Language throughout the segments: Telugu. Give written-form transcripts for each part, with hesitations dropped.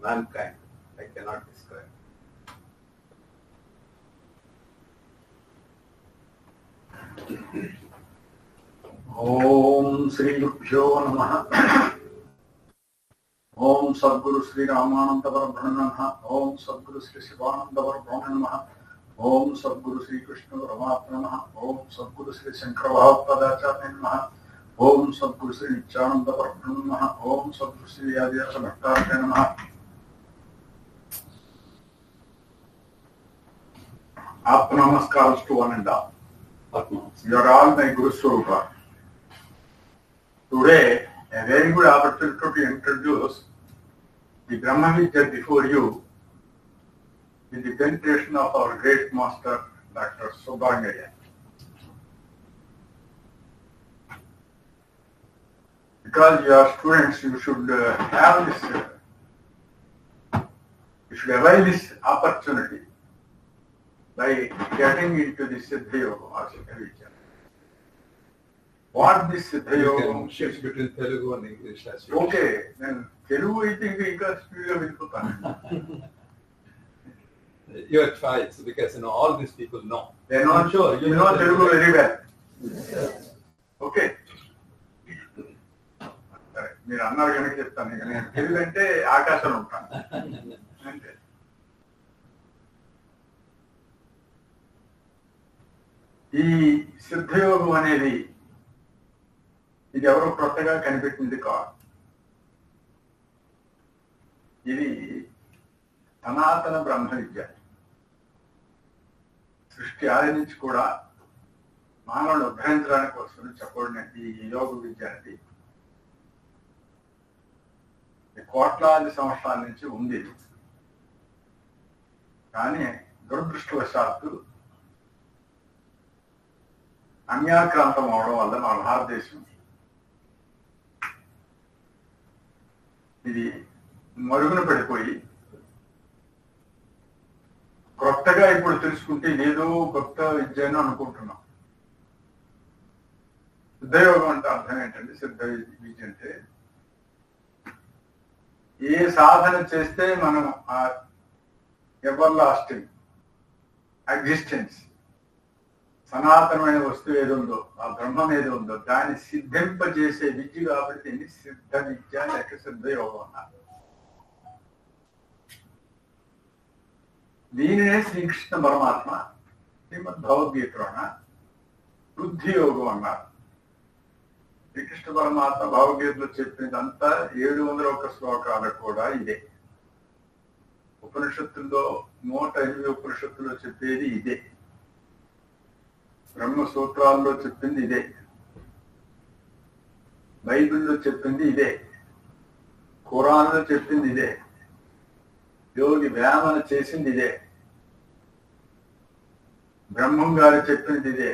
mankind. I cannot describe. Om Sri Gurubhyo Namaha. Om Sadguru Sri Ramananda Parabrahmana Namaha. Om Sadguru Sri Shivananda Parabrahmana Namaha. Om Sadguru Sri Krishna Paramatma Namaha. Om Sadguru Sri Shankara Bhagavadacharya Namaha. Om Sadguru Sri Nityananda Parabrahmana Namaha. Om Sadguru Sri Adhyasa Bhattarya Namaha. Atma Namaskars to one and all. You are all my Guru Swarupa. Today, a very good opportunity to introduce the Brahma Vidya before you with the penetration of our great master, Dr. Subramanian. Because you are students, you should have this, you should avail this opportunity by getting into the Siddha Yoga or Siddha Vidya. What this Siddha Yoga? You can shift between Telugu and English as you Okay, then Telugu I think because we are with Your choice, because all these people know. They are not sure. You know Telugu very well. Okay. మీరు అన్నారు కనుక చెప్తాను. ఇక నేను తెలుగు అంటే ఆకాశంలో ఉంటాను అంటే ఈ సిద్ధయోగం అనేది ఇది ఎవరో కొత్తగా కనిపెట్టింది కాదు. ఇది సనాతన బ్రహ్మ విద్య. సృష్టి ఆది నుంచి కూడా మానవుడు ఉద్ధరించడానికి కోసం చెప్పబడిన ఈ యోగ విద్య అనేది కోట్లాది సంవత్సరాల నుంచి ఉంది. కానీ దురదృష్టవశాత్తు అన్యాక్రాంతం అవడం వల్ల మన భారతదేశం ఇది మరుగున పడిపోయి కొత్తగా ఇప్పుడు తెలుసుకుంటే ఏదో కొత్త విద్య అని అనుకుంటున్నాం. సిద్ధయోగం అంటే అర్థం ఏంటంటే, సిద్ధ విద్య అంటే ఏ సాధన చేస్తే మనం ఆ ఎవర్ లాస్టింగ్ ఎగ్జిస్టెన్స్ సనాతనమైన వస్తువు ఏది ఉందో, ఆ బ్రహ్మం ఏది ఉందో దాన్ని సిద్ధింపజేసే విద్య కాబట్టి సిద్ధ విద్య లేక సిద్ధయోగం అన్నారు. దీనినే శ్రీకృష్ణ పరమాత్మ శ్రీమద్ భగవద్గీతలోన బుద్ధి యోగం అన్నారు. శ్రీకృష్ణ పరమాత్మ భగవద్గీతలో చెప్పినదంతా 701 శ్లోకాలు కూడా ఇదే. ఉపనిషత్తుల్లో 108 ఉపనిషత్తుల్లో చెప్పేది ఇదే. బ్రహ్మ సూత్రాల్లో చెప్పింది ఇదే. బైబిల్లో చెప్పింది ఇదే. ఖురాన్లో చెప్పింది ఇదే. యోగి వేమన చేసింది ఇదే. బ్రహ్మం గారు చెప్పింది ఇదే.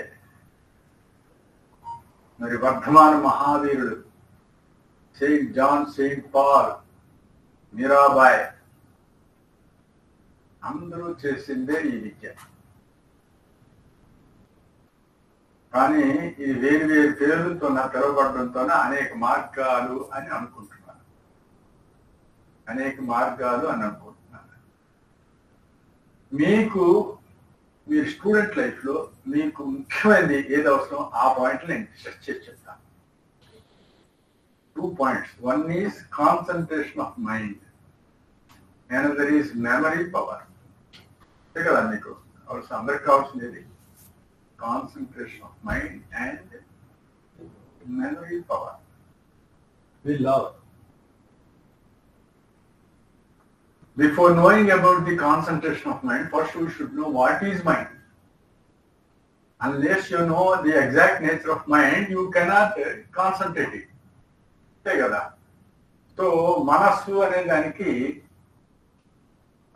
మరి వర్ధమాన మహావీరుడు saint John, saint Paul, Mirabai అందరూ చేసిందే ఈ విద్య. కానీ ఇది వేరు వేరు పేర్లతో పిలువబడడంతో అనేక మార్గాలు అని అనుకుంటున్నాను. మీకు మీరు స్టూడెంట్ లైఫ్ లో మీకు ముఖ్యమైనది ఏది అవసరం ఆ పాయింట్లు నేను డిస్కస్ చేసి చెప్తాను. 2 points. One is concentration of mind. Another is memory power. అంతే కదా మీకు అందరికి కావాల్సింది concentration of mind and memory power. We love. Before knowing about the concentration of mind, first we should know what is mind. Unless you know the exact nature of mind, you cannot concentrate it. అంతే కదా. సో మనస్సు అనే దానికి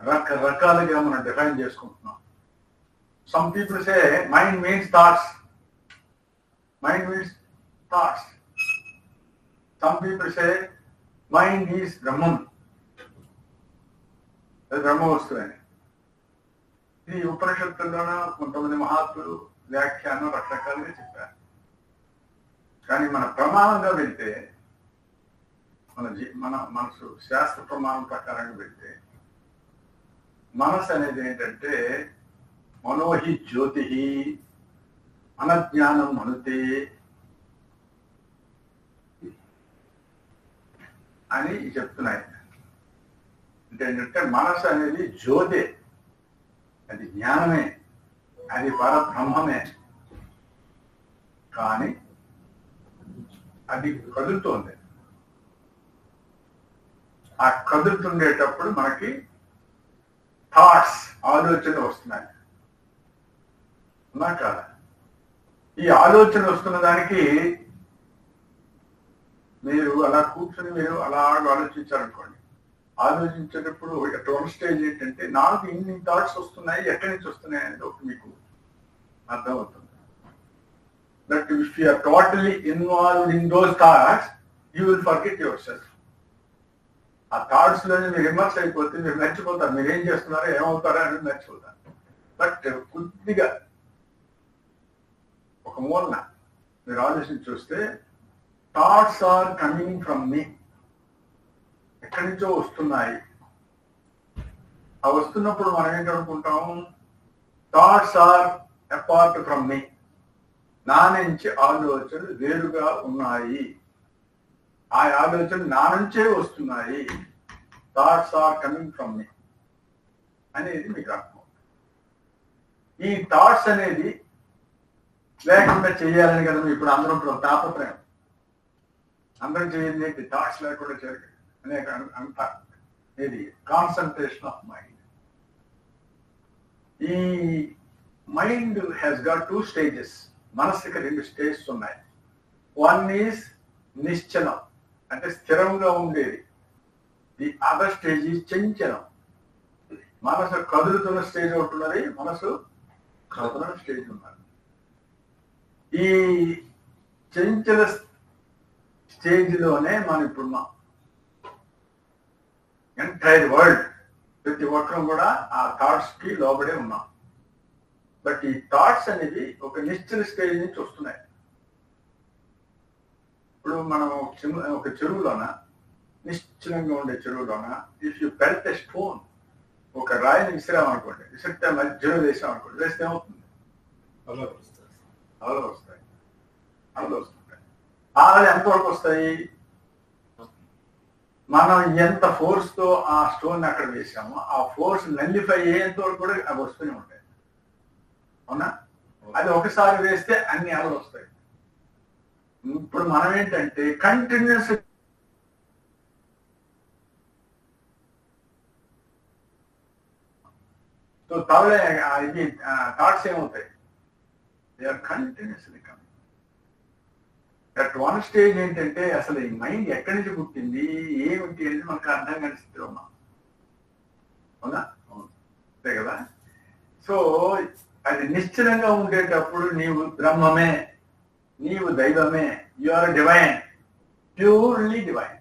రకరకాలుగా మనం డిఫైన్ చేసుకుంటున్నాం. Some people say mind means thoughts. Mind means thoughts. Some people say mind is Brahman. అది బ్రహ్మ వస్తువు అని. ఈ ఉపనిషత్తుల్లోన కొంతమంది మహాత్ములు వ్యాఖ్యానం రకరకాలుగా చెప్పారు. కానీ మన ప్రమాణంగా వెళ్తే మన మనసు శాస్త్ర ప్రమాణం ప్రకారంగా పెడితే మనసు అనేది ఏంటంటే మనోహి జ్యోతి అనజ్ఞానం మనుతే అని చెప్తున్నాయి. అంటే ఏంటంటే మనసు అనేది జ్యోతే, అది జ్ఞానమే, అది పరబ్రహ్మమే. కానీ అది కదులుతోంది. ఆ కదులుతుండేటప్పుడు మనకి థాట్స్, ఆలోచనలు వస్తున్నాయి. ఉన్నా కాదా? ఈ ఆలోచన వస్తున్న దానికి మీరు అలా కూర్చొని మీరు అలా ఆలోచించారనుకోండి, ఆలోచించేటప్పుడు ఎటువంటి స్టేజ్ ఏంటంటే నాకు ఇన్ని థాట్స్ వస్తున్నాయి, ఎక్కడి నుంచి వస్తున్నాయి అనేది ఒకటి మీకు అర్థమవుతుంది. That if you are totally involved in those thoughts you will forget yourself. ఆ థాట్స్ లోనే మీరు ఇమర్స్ అయిపోతే మీరు మర్చిపోతారు, మీరు ఏం చేస్తున్నారో ఏమవుతారో అనేది మర్చిపోతారు. బట్ కొద్దిగా ఒక మూలన మీరు ఆలోచించి చూస్తే thoughts are coming from me, ఎక్కడి నుంచో వస్తున్నాయి. ఆ వస్తున్నప్పుడు మనం ఏంటనుకుంటాం, thoughts are apart from me, నా నుంచి ఆలోచనలు వేరుగా ఉన్నాయి, ఆ ఆలోచనలు నా నుంచే వస్తున్నాయి, thoughts are coming from me అనేది మీకు అర్థం. ఈ థాట్స్ అనేది లేకుండా చేయాలని కదా ఇప్పుడు అందరం తాపత్రయం, అందరం చేయాలి థాట్స్ లేకుండా చేయాలి అనేక అంటారు. ఇది కాన్సన్ట్రేషన్ ఆఫ్ మైండ్. ఈ మైండ్ హ్యాస్ గాట్ 2 స్టేజెస్. మనసుకి 2 స్టేజెస్ ఉన్నాయి. వన్ ఈజ్ నిశ్చలం, అంటే స్థిరంగా ఉండేది. ది అదర్ స్టేజ్ ఈజ్ చంచలం. మనసు కదులుతున్న స్టేజ్ ఒకటి ఉన్నది, మనసు కదలని స్టేజ్ ఉన్నది. ఈ చంచల స్టేజ్ లోనే మనం ఇప్పుడున్నాం. ఎంటైర్ వరల్డ్, ప్రతి ఒక్కరం కూడా ఆ థాట్స్ కి లోబడే ఉన్నాం. బట్ ఈ థాట్స్ అనేది ఒక నిశ్చల స్టేజ్ నుంచి వస్తున్నాయి. ఇప్పుడు మనం ఒక చెరువులోన, నిశ్చలంగా ఉండే చెరువులోన if you pelt a stone, ఒక రాయిని విసిరామనుకోండి, విసిరితే మధ్యలో వేసామనుకోండి, వేస్తే ఏమవుతుంది? అలలు వస్తాయి. అలలు ఎంతవరకు వస్తాయి? మనం ఎంత ఫోర్స్ తో ఆ స్టోన్ అక్కడ వేసామో ఆ ఫోర్స్ నల్లిఫై అయ్యేంత వరకు కూడా అవి వస్తూనే ఉంటాయి. అవునా? అది ఒకసారి వేస్తే అన్ని అలలు వస్తాయి. ఇప్పుడు మనం ఏంటంటే కంటిన్యూస్ తవలే ఇది థాట్స్ ఏమవుతాయి? They are continuously coming. At one stage ఏంటంటే అసలు ఈ మైండ్ ఎక్కడి నుంచి పుట్టింది, ఏమిటి అనేది మనకు అర్థం కాని స్థితిలో ఉన్నాం. అవునా? అంతే కదా. సో అది నిశ్చలంగా ఉండేటప్పుడు నీవు బ్రహ్మమే, నీవు దైవమే, you are divine, purely divine.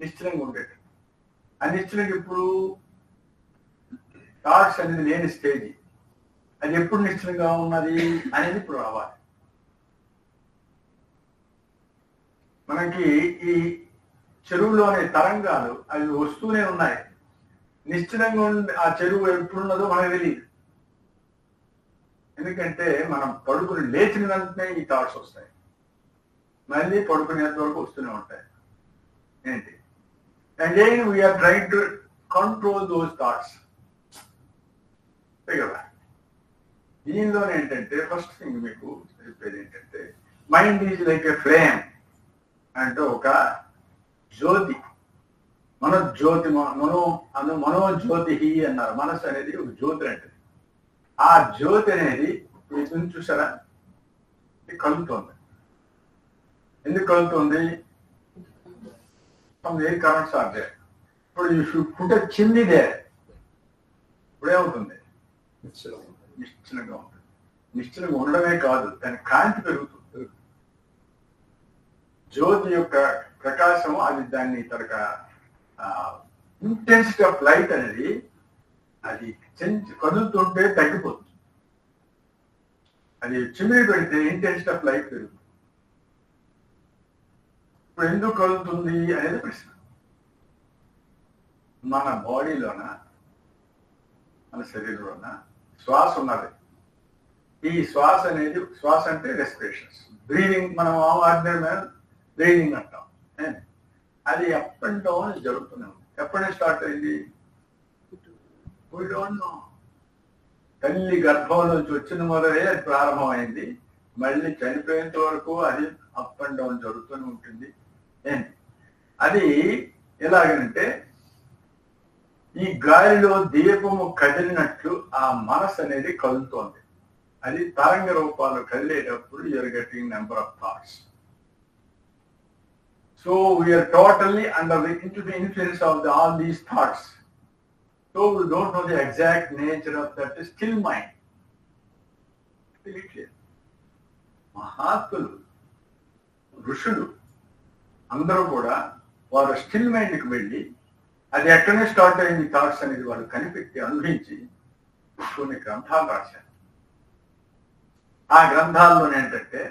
నిశ్చలంగా ఉండేటప్పుడు. ఆ నిశ్చలంగా ఇప్పుడు థాట్స్ అనేది లేని స్టేజ్. అది ఎప్పుడు నిశ్చలంగా ఉన్నది అనేది ఇప్పుడు రావాలి. మనకి ఈ చెరువులోని తరంగాలు అవి వస్తూనే ఉన్నాయి. నిశ్చలంగా ఉండి ఆ చెరువు ఎప్పుడున్నదో మనకు తెలియదు. ఎందుకంటే మనం పడుకుని లేచిన వెంటనే ఈ థాట్స్ వస్తాయి, మళ్ళీ పడుకునేంత వరకు వస్తూనే ఉంటాయి. ఏంటి? Again we're trying to control those thoughts. కదా. దీనిలోనే ఏంటంటే ఫస్ట్ థింగ్ మీకు చెప్పేది ఏంటంటే mind is like a flame. అంటే ఒక జ్యోతి, మనోజ్యోతి, మనోజ్యోతి అన్నారు. మనసు అనేది ఒక జ్యోతి అంటే. ఆ జ్యోతి అనేది మీకు చూసారా, కలుగుతుంది. ఎందుకు కలుగుతుంది? Air currents are there. ఇప్పుడు you should put a chimney there. ఇప్పుడు ఏమవుతుంది? నిశ్చలంగా ఉంటుంది. నిశ్చలంగా ఉండడమే కాదు, దాని కాంతి పెరుగుతుంది. జ్యోతి యొక్క ప్రకాశం అది దాన్ని తనక ఇంటెన్సిటీ ఆఫ్ లైట్ అనేది అది కదులుతుంటే తగ్గిపోతుంది. అది చిమ్మిడి పెడితే ఇంటెన్సిటీ ఆఫ్ లైట్ పెరుగుతుంది. ఇప్పుడు ఎందుకు కదులుతుంది అనేది ప్రశ్న. మన బాడీలోన మన శరీరంలోన శ్వాస ఉన్నది. ఈ శ్వాస అనేది, శ్వాస అంటే రెస్పిరేషన్స్, బ్రీదింగ్, మనం ఆర్డినరీ బ్రీదింగ్ అంటాం. అది అప్ అండ్ డౌన్ జరుగుతున్నాం. ఎప్పటి నుంచి స్టార్ట్ అయింది? We don't know. తల్లి గర్భం నుంచి వచ్చిన మొదలే అది ప్రారంభమైంది. మళ్ళీ చనిపోయేంత వరకు అది అప్ అండ్ డౌన్ జరుగుతూనే ఉంటుంది. ఏంటి అది? ఎలాగనంటే ఈ గాలిలో దీపము కదిలినట్లు ఆ మనసు అనేది కదులుతోంది. అది తరంగ రూపాలు కదిలేటప్పుడు you are getting number of thoughts. So we are totally under the influence of all these thoughts. So we don't know the exact nature of that still mind. మహాత్ములు, ఋషులు అందరూ కూడా వారు స్టిల్ మైండ్కి వెళ్ళి అది ఎక్కడనే స్టార్ట్ అయింది థాట్స్ అనేది వాళ్ళు కనిపెట్టి అనుభవించి కొన్ని గ్రంథాలు రాశారు. ఆ గ్రంథాల్లో ఏంటంటే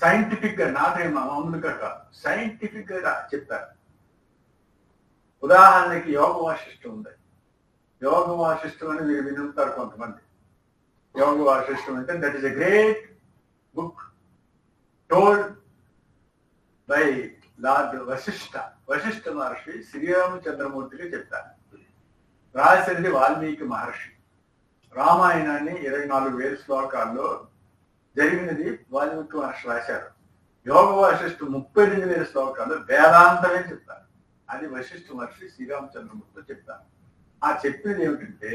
సైంటిఫిక్ గా, నాటే మామూలుగా కాదు, సైంటిఫిక్ గా చెప్పారు. ఉదాహరణకి యోగ వాసిష్టం ఉంది. యోగ వాసిష్టం అని మీరు వినుంటారు కొంతమంది. యోగ వాసిష్టం అంటే that is a great book told by lord Vasishtha. Vasishtha Maharshi శ్రీరామచంద్రమూర్తికి చెప్తారు. రాసినది వాల్మీకి మహర్షి. రామాయణాన్ని 24,000 శ్లోకాల్లో జరిగినది వాల్మీకి మహర్షి రాశారు. యోగ వాసిష్ఠ 32,000 శ్లోకాల్లో వేదాంతమే చెప్తారు. అది వశిష్ఠ మహర్షి శ్రీరామచంద్రమూర్తితో చెప్తారు. ఆ చెప్పినది ఏమిటంటే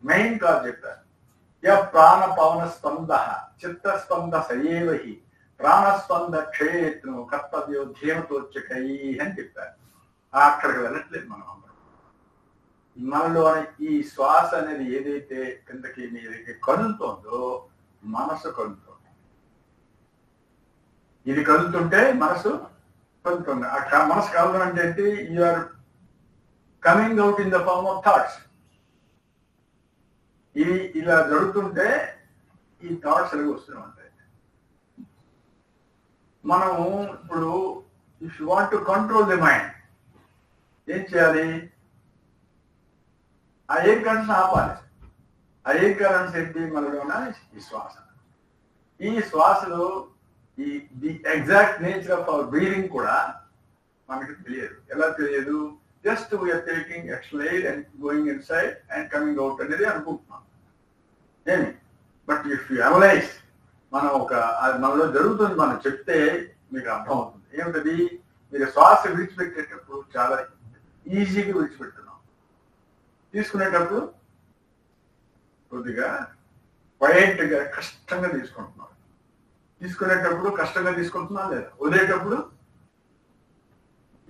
మెయిన్ కాదు చెప్పారు. య ప్రాణ పవన స్పంద చిత్తస్పంద సయేవహి ప్రాణస్పంద క్షేత్రం కర్తవ్యో ధ్యేమతోచ్చకై అని చెప్పారు. అక్కడికి వెళ్ళట్లేదు మనం అందరం. మనలోని ఈ శ్వాస అనేది ఏదైతే కిందకి మీదకి కదులుతోందో మనసు కదులుతోంది. ఇది కదులుతుంటే మనసు కదులుతుంది. ఆ మనసు కదలడం అంటే ఏంటి? You're coming out in the form of thoughts. ఇది ఇలా జరుగుతుంటే ఈ థాట్స్ అనేవి వస్తూనే ఉంటాయి. మనము ఇప్పుడు if you want to control the mind ఏం చేయాలి? ఆ ఎయిర్ కరెంట్స్ ఆపాలి. ఆ ఎయిర్ కరెంట్స్ ఏంటి? మనలోన ఈ శ్వాస. ఈ శ్వాసలో the exact nature of our breathing కూడా మనకి తెలియదు. ఎలా తెలియదు? Just we're taking extra air and going inside and coming out అనేది అనుకుంటున్నాం ఏమి. బట్ ఇఫ్ యూ అనలైజ్, మనం మనలో జరుగుతుంది, మనం చెప్తే మీకు అర్థమవుతుంది. ఏమిటది? మీరు శ్వాస విడిచిపెట్టేటప్పుడు చాలా ఈజీగా విడిచిపెడుతున్నాం. తీసుకునేటప్పుడు కొద్దిగా క్వైట్గా కష్టంగా తీసుకుంటున్నాం. తీసుకునేటప్పుడు కష్టంగా తీసుకుంటున్నాం లేదా? వదిలేటప్పుడు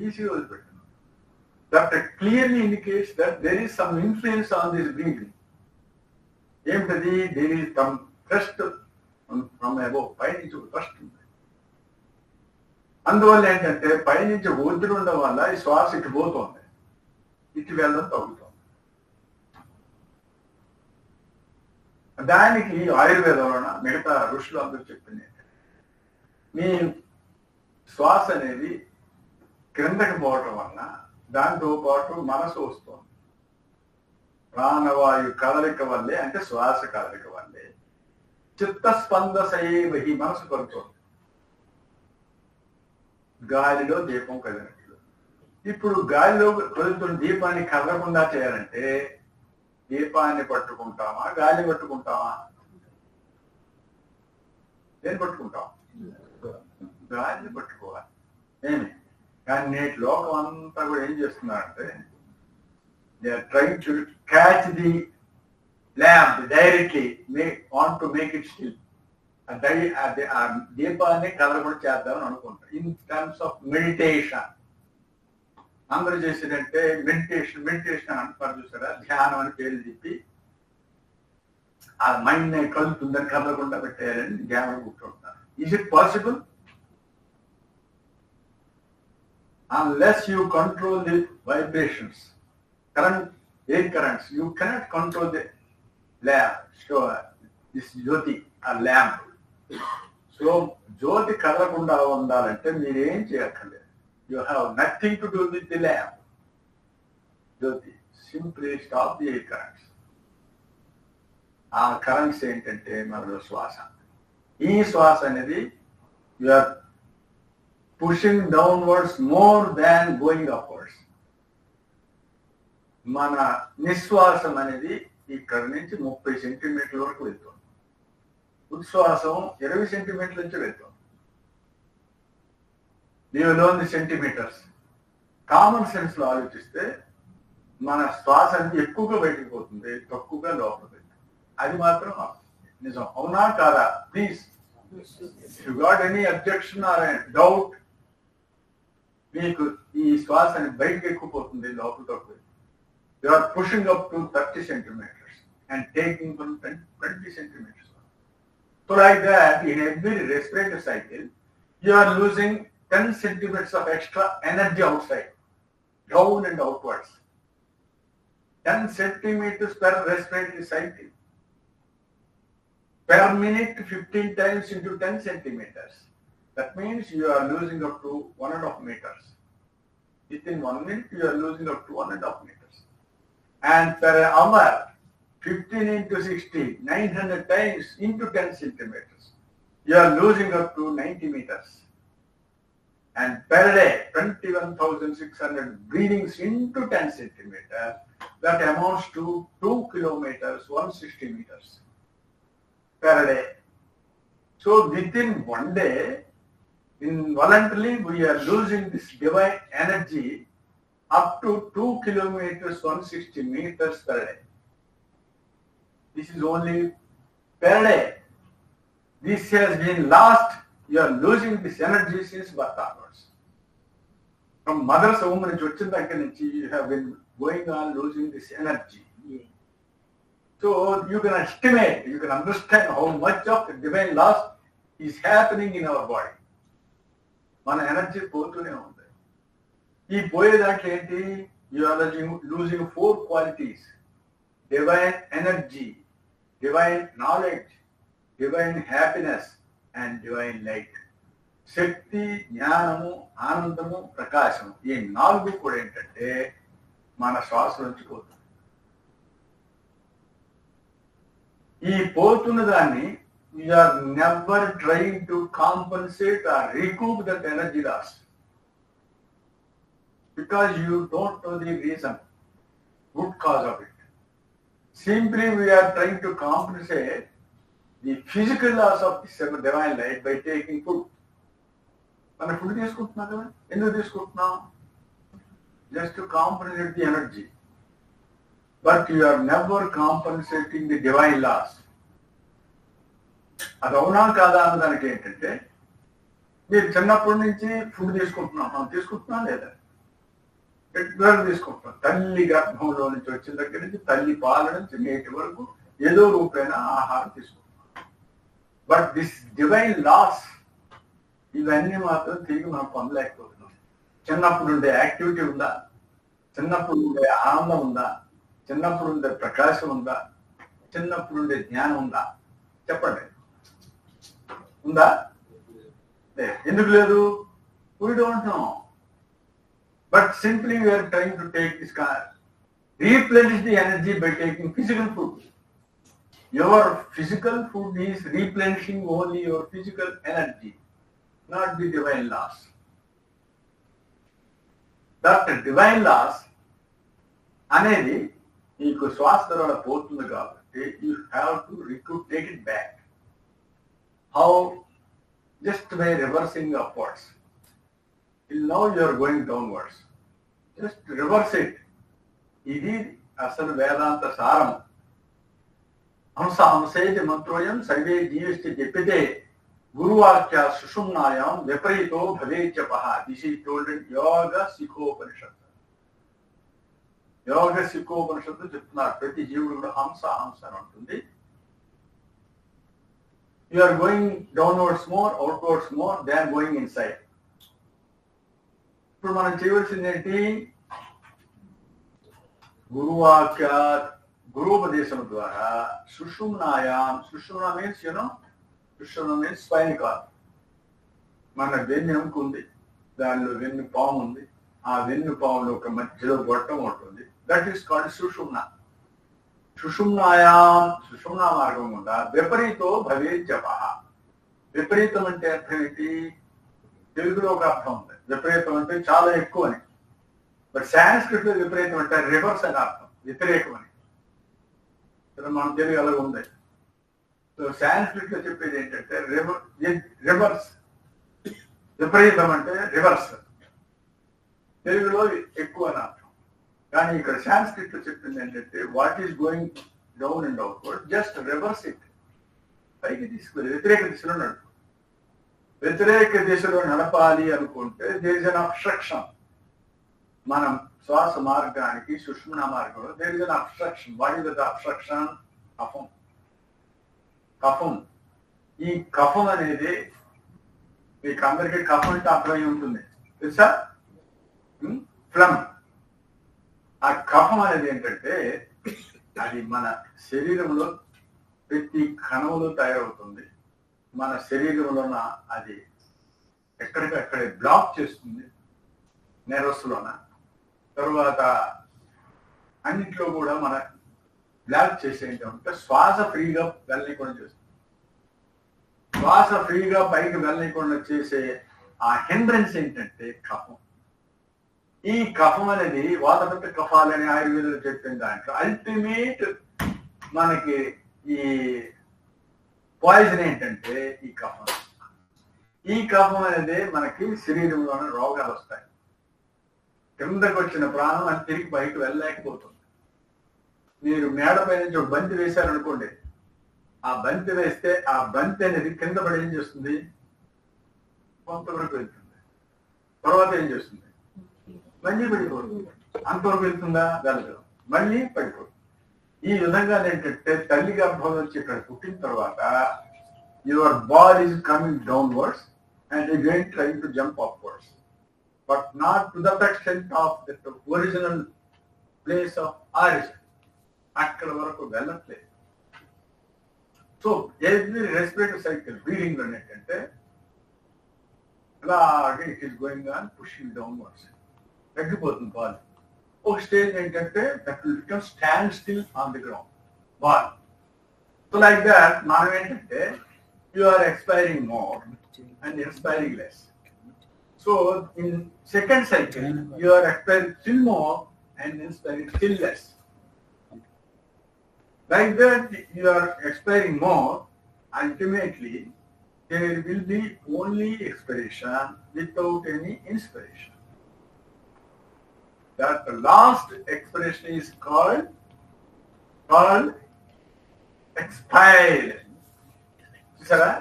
ఈజీగా వదిలిపెడుతున్నాం. That clearly indicates that there is some influence on this breathing. ఏమిటది? there is some thrust from above, పైనుంచి ఒక thrust ఉంది. అందువల్ల ఏంటంటే పైనుంచి ఒత్తిడి ఉండడం వల్ల ఈ శ్వాస ఇటు పోతుంది, ఇటు వెళ్ళడం తగ్గుతుంది. దానికి ఆయుర్వేదంలోన మిగతా ఋషులు అందరూ చెప్పింది మీ శ్వాస అనేది క్రిందకి పోవటం వల్ల దాంతో పాటు మనసు వస్తుంది. ప్రాణవాయు కదలిక వల్లే, అంటే శ్వాస కదలిక వల్లే చిత్తస్పందసయేవహి మనసు కలుగుతుంది. గాలిలో దీపం కదిలినట్లు. ఇప్పుడు గాలిలో కదులుతున్న దీపాన్ని కదలకుండా చేయాలంటే దీపాన్ని పట్టుకుంటామా, గాలి పట్టుకుంటామా? దేన్ని పట్టుకుంటాం? గాలిని పట్టుకోవాలి. ఏమి? కానీ నేటి లోకం అంతా కూడా ఏం చేస్తున్నారంటే they are trying to catch the lamp directly, want to make it still. ఆ దీపాన్ని కదలకుండా చేద్దామని అనుకుంటారు. ఇన్ టర్మ్స్ ఆఫ్ మెడిటేషన్ అందరూ చేసేదంటే మెడిటేషన్ అంటున్నారు చూసారా? ధ్యానం అని పేరు చెప్పి ఆ మైండ్ కదులుతుందని కదలకుండా పెట్టేయాలని ధ్యానం కూర్చుంటున్నారు. Is it possible? Unless you control the vibrations, air currents, you cannot control the lamp. So this jyoti, a lamp. So jyoti కదలకుండా ఉండాలంటే మీరు ఏం చేయక్కర్లేదు. You have nothing to do with the lamp. జ్యోతి, simply stop the air currents. ఆ కరెంట్స్ ఏంటంటే మనలో శ్వాస. ఈ శ్వాస అనేది you are pushing downwards more than going upwards. మన నిశ్వాసం అనేది ఇక్కడ నుంచి 30 సెంటీమీటర్ల వరకు వెళ్తుంది. ఉచ్ఛ్వాసం 20 సెంటీమీటర్ల నుంచి వెళ్తుంది. నీవులోని సెంటీమీటర్స్. కామన్ సెన్స్ లో ఆలోచిస్తే మన శ్వాస అనేది ఎక్కువగా బయటకు పోతుంది, తక్కువగా లోపలికి వెళ్తుంది. అది మాత్రం నిజం. అవునా కాదా? Please, you got any objection or doubt? మీకు ఈ శ్వాస అనేది బయటకు ఎక్కువ పోతుంది, లోపల తక్కువ. You are pushing up to 30 centimetres and taking from 20 centimetres. So like that in every respiratory cycle you are losing 10 centimeters of extra energy outside, down and outwards. 10 centimeters per respiratory cycle. Per minute 15 times into 10 centimeters. That means you are losing up to 1.5 meters. Within 1 minute you are losing up to 1.5 meters. And per hour 15 into 60, 900 times into 10 centimeters. You are losing up to 90 meters. And per day, 21,600 breathings into 10 centimeters. That amounts to 2 kilometers, 160 meters per day. So within 1 day, involuntarily we are losing this divine energy up to 2 kilometers, 160 meters per day. This is only per day. This has been lost. You are losing this energy since birth onwards. From mother's womb, you have been going on losing this energy. So you can estimate, you can understand how much of the divine loss is happening in our body. Mana energy పోతూనే ఉంది. ఈ పోయేదాంట్లో ఏంటి? You are losing 4 qualities: divine energy, divine knowledge, divine happiness, and divine light. శక్తి, జ్ఞానము, ఆనందము, ప్రకాశము. ఈ 4 కూడా ఏంటంటే మన శ్వాస నుంచి పోతుంది. ఈ పోతున్న దాన్ని you are never trying to compensate or recoup that energy loss, because you don't know the reason, root cause of it. Simply we are trying to compensate the physical loss of this divine light by taking food. మనం ఫుడ్ తీసుకుంటున్నాం కదా, ఎందుకు తీసుకుంటున్నాం? Just to compensate the energy. But you are never compensating the divine loss. అది అవునా కాదా అన్నదానికి ఏంటంటే, మీరు చిన్నప్పటి నుంచి ఫుడ్ తీసుకుంటున్నాం, మనం తీసుకుంటున్నాం లేదా? రెగ్యులర్ తీసుకుంటున్నాం. తల్లి గర్భంలో నుంచి వచ్చిన దగ్గర నుంచి, తల్లి పాల నుంచి నేటి వరకు ఏదో రూపైన ఆహారం తీసుకుంటున్నాం. బట్ దిస్ డివైన్ లాస్, ఇవన్నీ మాత్రం తిరిగి మనం పొందలేకపోతున్నాం. చిన్నప్పుడు ఉండే యాక్టివిటీ ఉందా? చిన్నప్పుడు ఉండే ఆనందం ఉందా? చిన్నప్పుడు ఉండే ప్రకాశం ఉందా? చిన్నప్పుడు ఉండే జ్ఞానం ఉందా? చెప్పండి, ఉందా? ఎందుకు లేదు? We don't know. But simply we are trying to take this car, replenish the energy by taking physical food. Your physical food is replenishing only your physical energy, not the divine loss. That divine loss అనేది నీకు శ్వాస ద్వారా పోతుంది కాబట్టి you have to recoup, take it back. How? Just by reversing upwards. Till now you are going downwards. Just reverse it. ఇది అసలు వేదాంత సారం. హంస హంసేతి మంత్రోయం సర్వే జీవిస్తే చెప్పితే గురువాక్య సుషుమ్నాయాం విపరీతో భవేత్యపః. దిస్ ఈజ్ టోల్డ్ ఇన్ యోగ శిఖోపనిషత్తు. యోగ శిఖోపనిషత్తు చెప్తున్నారు, ప్రతి జీవుడు కూడా హంస హంస అని ఉంటుంది. You are going downwards more, outwards more than going inside. ఇప్పుడు మనం చేయవలసింది ఏంటి? గురువాక్య, గురుపదేశం ద్వారా సుషుమ్నాయాం. సుషుమ్నా మీన్స్ సుషుమ్నా మీన్స్ స్పైన్ కార్డ్. మన వెన్ను ఎముక ఉంది, దానిలో వెన్ను పాము ఉంది. ఆ వెన్ను పాములో ఒక మధ్యలో గొట్టం ఉంటుంది. దట్ ఈస్ కాల్డ్ సుషుమ్న. సుషుమ్నాయాం, సుషుమ్నా మార్గం గుండా విపరీతో భవే జప. విపరీతం అంటే అర్థం ఏంటి? తెలుగులో ఒక అర్థం ఉంది, విపరీతం అంటే చాలా ఎక్కువ అని. బట్ సాంస్క్రిట్ లో విపరీతం అంటే రివర్స్ అని అర్థం, వ్యతిరేకం అని. మన తెలుగు అలాగ ఉంది. సో సాంస్క్రిట్ లో చెప్పేది ఏంటంటే రివర్స్. విపరీతం అంటే రివర్స్, తెలుగులో ఎక్కువ అని అర్థం. కానీ ఇక్కడ సాంస్క్రిట్ లో చెప్పింది ఏంటంటే what is going down and outward, just reverse it, పైకి తీసుకుని వ్యతిరేక దిశలో నడుపు. వ్యతిరేక దిశలో నడపాలి అనుకుంటే దేర్ ఇస్ అన్ అబ్స్ట్రక్షన్. మనం శ్వాస మార్గానికి సుషుమ్నా మార్గంలో there is an obstruction. What is the obstruction? కఫం. కఫం. ఈ కఫం అనేది మీకు అందరికీ కఫం అంటే అర్థమై ఉంటుంది తెలుసా? ఫ్లమ్. ఆ కఫం అనేది ఏంటంటే అది మన శరీరంలో ప్రతి కణంలో తయారవుతుంది. మన శరీరంలోన అది ఎక్కడికక్కడే బ్లాక్ చేస్తుంది, నెర్వస్ లోన. తర్వాత అన్నింటిలో కూడా మన బ్లాక్ చేసేంటి అంటే శ్వాస ఫ్రీగా వెళ్ళనీయకుండా చేస్తుంది. శ్వాస ఫ్రీగా పైకి వెళ్ళనీయకుండా చేసే ఆ హిండ్రెన్స్ ఏంటంటే కఫం. ఈ కఫం అనేది వాతపిత్త కఫాలని ఆయుర్వేదంలో చెప్పిన దాంట్లో అల్టిమేట్ మనకి ఈ పాయిజన్ ఏంటంటే ఈ కఫం. ఈ కఫం అనేది మనకి శరీరంలోనే రోగాలు వస్తాయి. కిందకు వచ్చిన ప్రాణం అది తిరిగి బయటకు వెళ్ళలేకపోతుంది. మీరు మేడపై నుంచి ఒక బంతి వేశారనుకోండి, ఆ బంతి వేస్తే ఆ బంతి అనేది కింద పడి ఏం చేస్తుంది? కొంతవరకు వెళ్తుంది. తర్వాత ఏం చేస్తుంది? మళ్ళీ పడిపోతుంది. అంతవరకు వెళ్తుందా? వెళ్ళదు. మళ్ళీ పడిపోతుంది. ఈ విధంగా ఏంటంటే తల్లి గర్భం నుంచి ఇక్కడ పుట్టిన తర్వాత your body is coming downwards and again trying to jump upwards, but not to that extent of that original place of origin. అక్కడ వరకు వెళ్ళట్లేదు. So every respiratory cycle breathing లో ఏంటంటే అలాగే it is going on pushing downwards, తగ్గిపోతుంది బాల్. ఒక స్టేజ్ ఏంటంటే that will become stand still on the ground ball. So like that మనం ఏంటంటే you are expiring more and inspiring less. So in second cycle you are expiring still more and inspiring still less. Like that, you are expiring more. Ultimately, there will be only expiration without any inspiration. That the last expiration is called expired. చూసారా?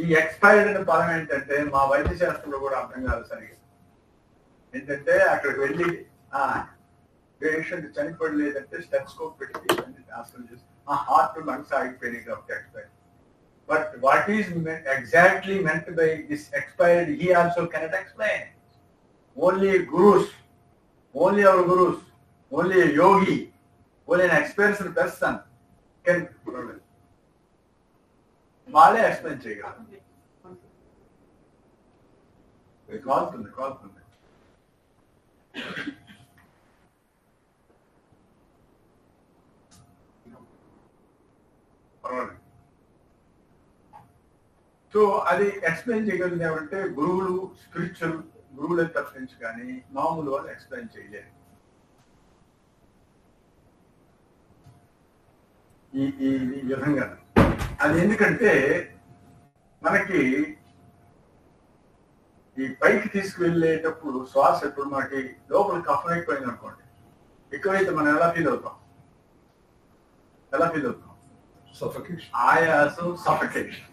ఈ ఎక్స్పైర్డ్ అనే పదం ఏంటంటే మా వైద్య శాస్త్రంలో కూడా అర్థం కాదు సరిగా. ఏంటంటే అక్కడికి వెళ్ళి పేషెంట్ చనిపోలేదంటే స్టెథోస్కోప్ పెట్టి ఆ హార్ట్ లంగ్స్ ఆగిపోయినాయి కాబట్టి expired. But what is exactly meant by this expired he also cannot explain. Only gurus, only our gurus, only Yogi, only an experienced person can వాళ్ళే ఎక్స్ప్లెయిన్ చేయగలరు. కాల్తుంది. సో అది ఎక్స్ప్లెయిన్ చేయగలిగామంటే గురువులు, స్పిరిచువల్ గురువులే తప్పించి కానీ మామూలు వాళ్ళు ఎక్స్ప్లెయిన్ చేయలేరు. ఈ విధంగా అది ఎందుకంటే మనకి ఈ పైకి తీసుకువెళ్ళేటప్పుడు శ్వాస ఎప్పుడు మనకి లోపల కఫం ఎక్కువైంది అనుకోండి, ఎక్కువైతే మనం ఎలా ఫీల్ అవుతాం? ఆయాసం, సఫకేషన్.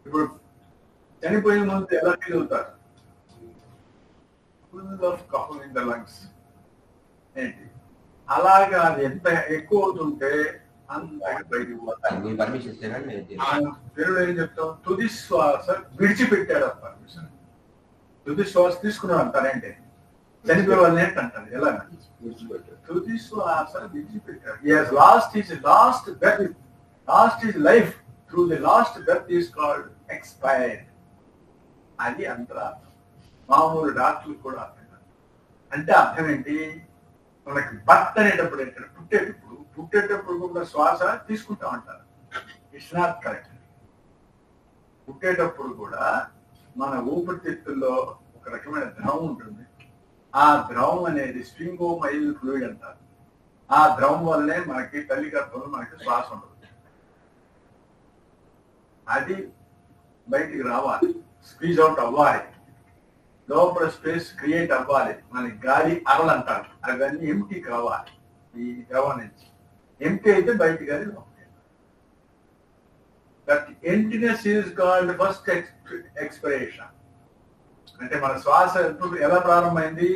ఇప్పుడు చనిపోయిన ముందు ఎలా ఫీల్ అవుతారు? ఫుల్ ఆఫ్ కఫం ఇన్ ద లంగ్స్. ఏంటి అలాగా అది ఎంత ఎక్కువ అవుతుంటే అంత బయటికి పోతారు. తెలుగులో ఏం చెప్తాం? తుది శ్వాస విడిచిపెట్టాడు పర్మిషన్. తుది శ్వాస తీసుకున్నాడు అంటారంటే చనిపోయే వాళ్ళని ఏంటంటారు? ఎలా? తుది శ్వాస విడిచిపెట్టాడు. He has lost his last breath, lost his life through the last breath is called expired. అది అంతరార్థం. మామూలు డాక్టర్లు కూడా అర్థం కాదు. అంటే అర్థం ఏంటి? మనకి బర్త్ అనేటప్పుడు ఏంటంటే పుట్టేటప్పుడు కూడా శ్వాస తీసుకుంటా ఉంటారు. It's not correct. పుట్టేటప్పుడు కూడా మన ఊపిరితిత్తుల్లో ఒక రకమైన ద్రవం ఉంటుంది. ఆ ద్రవం అనేది స్పింగోమైల్ ఫ్లూయిడ్ అంటారు. ఆ ద్రవం వల్లనే మనకి తల్లి గర్భంలో మనకి శ్వాస ఉండదు. అది బయటికి రావాలి, స్క్వీజ్ అవుట్ అవ్వాలి, లోపల స్పేస్ క్రియేట్ అవ్వాలి. మనకి గాలి అరలు అంటారు, అవన్నీ ఎంటీ కావాలి. ఈ ద్రవం నుంచి ఎంటీ అయితే బయటికి గాలి లోపలికి. That emptiness is called first expiration. అంటే మన శ్వాస ఎప్పుడు ఎలా ప్రారంభమైంది?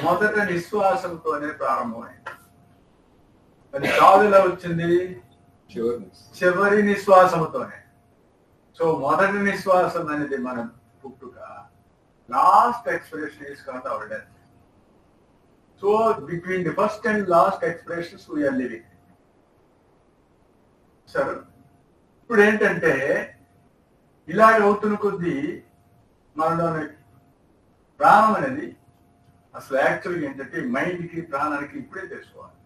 మొదట నిశ్వాసంతోనే ప్రారంభమైంది. అది చావు ఎలా వచ్చింది? చివరి నిశ్వాసంతోనే. సో మొదటి నిశ్వాసం అనేది మనం పుట్టుక, last expression is called our death. So between the first and last expressions we're living. సరే, ఇప్పుడు ఏంటంటే ఇలాగ అవుతున్న కొద్దీ మనలోని ప్రాణం అనేది అసలు యాక్చువల్గా ఏంటంటే మైండ్కి ప్రాణానికి ఇప్పుడే తెలుసుకోవాలి.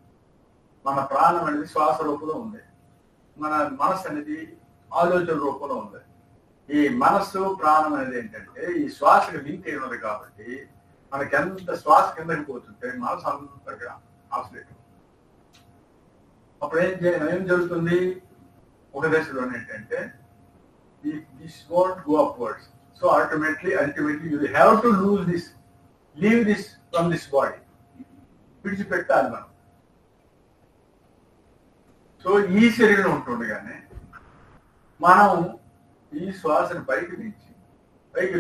మన ప్రాణం అనేది శ్వాస రూపంలో ఉంది, మన మనస్సు అనేది ఆలోచన రూపంలో ఉంది. ఈ మనస్సు ప్రాణం అనేది ఏంటంటే ఈ శ్వాసకి లింక్ అయి ఉన్నది కాబట్టి మనకి ఎంత శ్వాస కిందకి పోతుంటే మనసు అంతగా ఆసిలేట్. అప్పుడు ఏం జరుగుతుంది? ఒక దశలో ఏంటంటే this won't go upwards. So ultimately you have to leave this from this body. విడిచిపెట్టాలి మనం. సో ఈ శరీరం ఉంటుండగానే మనం ఈ శ్వాసను పైకి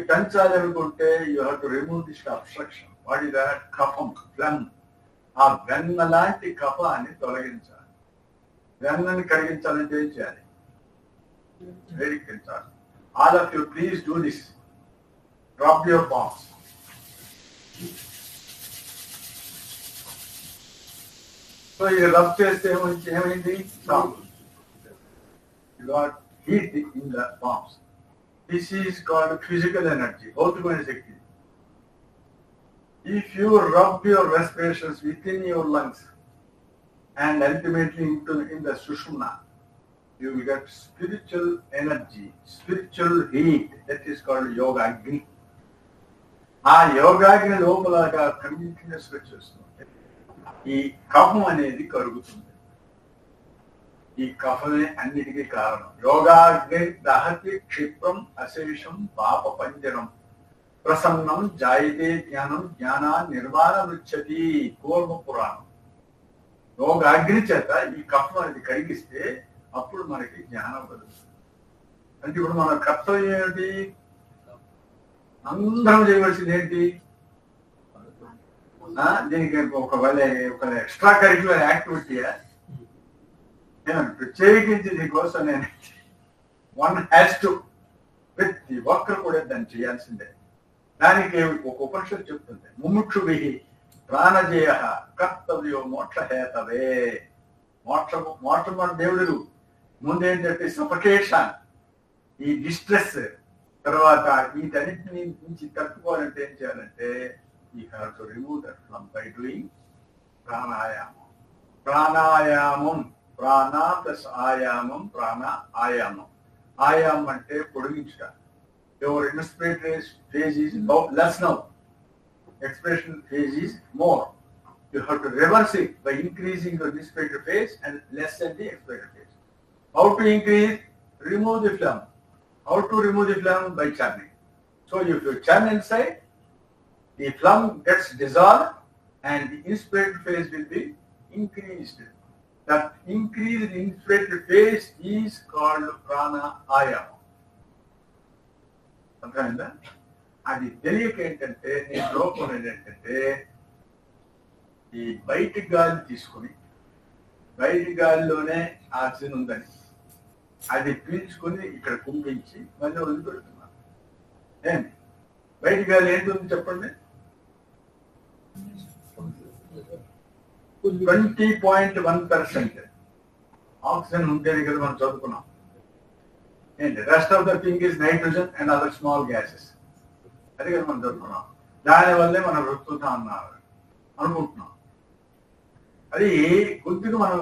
పెంచాలి అనుకుంటే you have to remove this obstruction. What is that? కఫం, ఫ్లమ్. ఆ వెన్న లాంటి కఫాన్ని తొలగించాలి. వెన్నని కరిగించాలంటే ఏం చేయాలి? వేడికించాలి. All of you, please do this. Rub your palms. So you rub చేస్తే ఏమైంది? You got heat in the palms. This is called physical energy, భౌతికమైన శక్తి. If you rub your respirations within your lungs and ultimately in the sushumna, you will get spiritual energy, spiritual heat. That is called yoga agni. ఆ యోగాగ్ని లోపలగా కంటిన్యూస్ గా చేస్తుంది. ఈ కఫం అనేది కరుగుతుంది. ఈ కఫమే అన్నిటికీ కారణం. యోగాగ్ని దహతి క్షిప్రం అశేషం పాప పంజరం ప్రసన్నం జాయితే జ్ఞానం జ్ఞానా నిర్మాణముచ్యతి. పూర్వ పురాణం. యోగాగ్ని చేత ఈ కఫం అనేది కరిగిస్తే అప్పుడు మనకి జ్ఞానం కలుగుతుంది. అంటే ఇప్పుడు మన కర్తవ్యం ఏమిటి? అందరం చేయవలసింది ఏంటి? దీనికి ఒక ఎక్స్ట్రా కరిక్యులర్ యాక్టివిటీయా? ప్రత్యేకించి దీనికోసం నేను వన్ హ్యాస్ టు, ప్రతి ఒక్కరు కూడా దాన్ని చేయాల్సిందే. దానికి ఒక ఉపనిషత్తు చెప్తుంది, ముముక్షుభి ప్రాణజేయ కర్తవ్యో మోక్షహేతవే. మోక్షం మన దేవుడు. ముందేంటంటే సఫకేషన్, ఈ డిస్ట్రెస్, తర్వాత వీటన్నిటిని నుంచి తట్టుకోవాలంటే ఏం చేయాలంటే you have to remove that from by doing pranayama. Pranayama, prana plus ఆయామం, ప్రాణ ఆయామం. ఆయామం అంటే పొడిగించుట. Your inspiratory phase is less now, expression phase is more. You have to reverse it by increasing your inspiratory phase and lessen the expiratory phase. How to increase? Remove the phlegm. How to remove the phlegm? By churning. So if you churn inside, the phlegm gets dissolved and the inspiratory phase will be increased. That increased inspiratory phase is called prana ayama. అర్థమైందా? అది తెలియక ఏంటంటే నీ లోపం ఏంటంటే ఈ బయటి గాలి తీసుకుని, బయటి గాలిలోనే ఆక్సిజన్ ఉందని అది పీల్చుకుని ఇక్కడ కుంపించి మళ్ళీ వదిలిపెడుతున్నారు. ఏంటి బయటి గాలి ఏంటి ఉంది చెప్పండి? 20.1% ఆక్సిజన్ ఉంటేనే కదా మనం చదువుకున్నాం. ఏంటి rest of the thing is nitrogen and other small gases. అది కదా మనం చదువుకున్నాం. దానివల్లే మనం బ్రతుకుతాం అన్నారు అనుకుంటున్నాం. అది కొద్దిగా మనం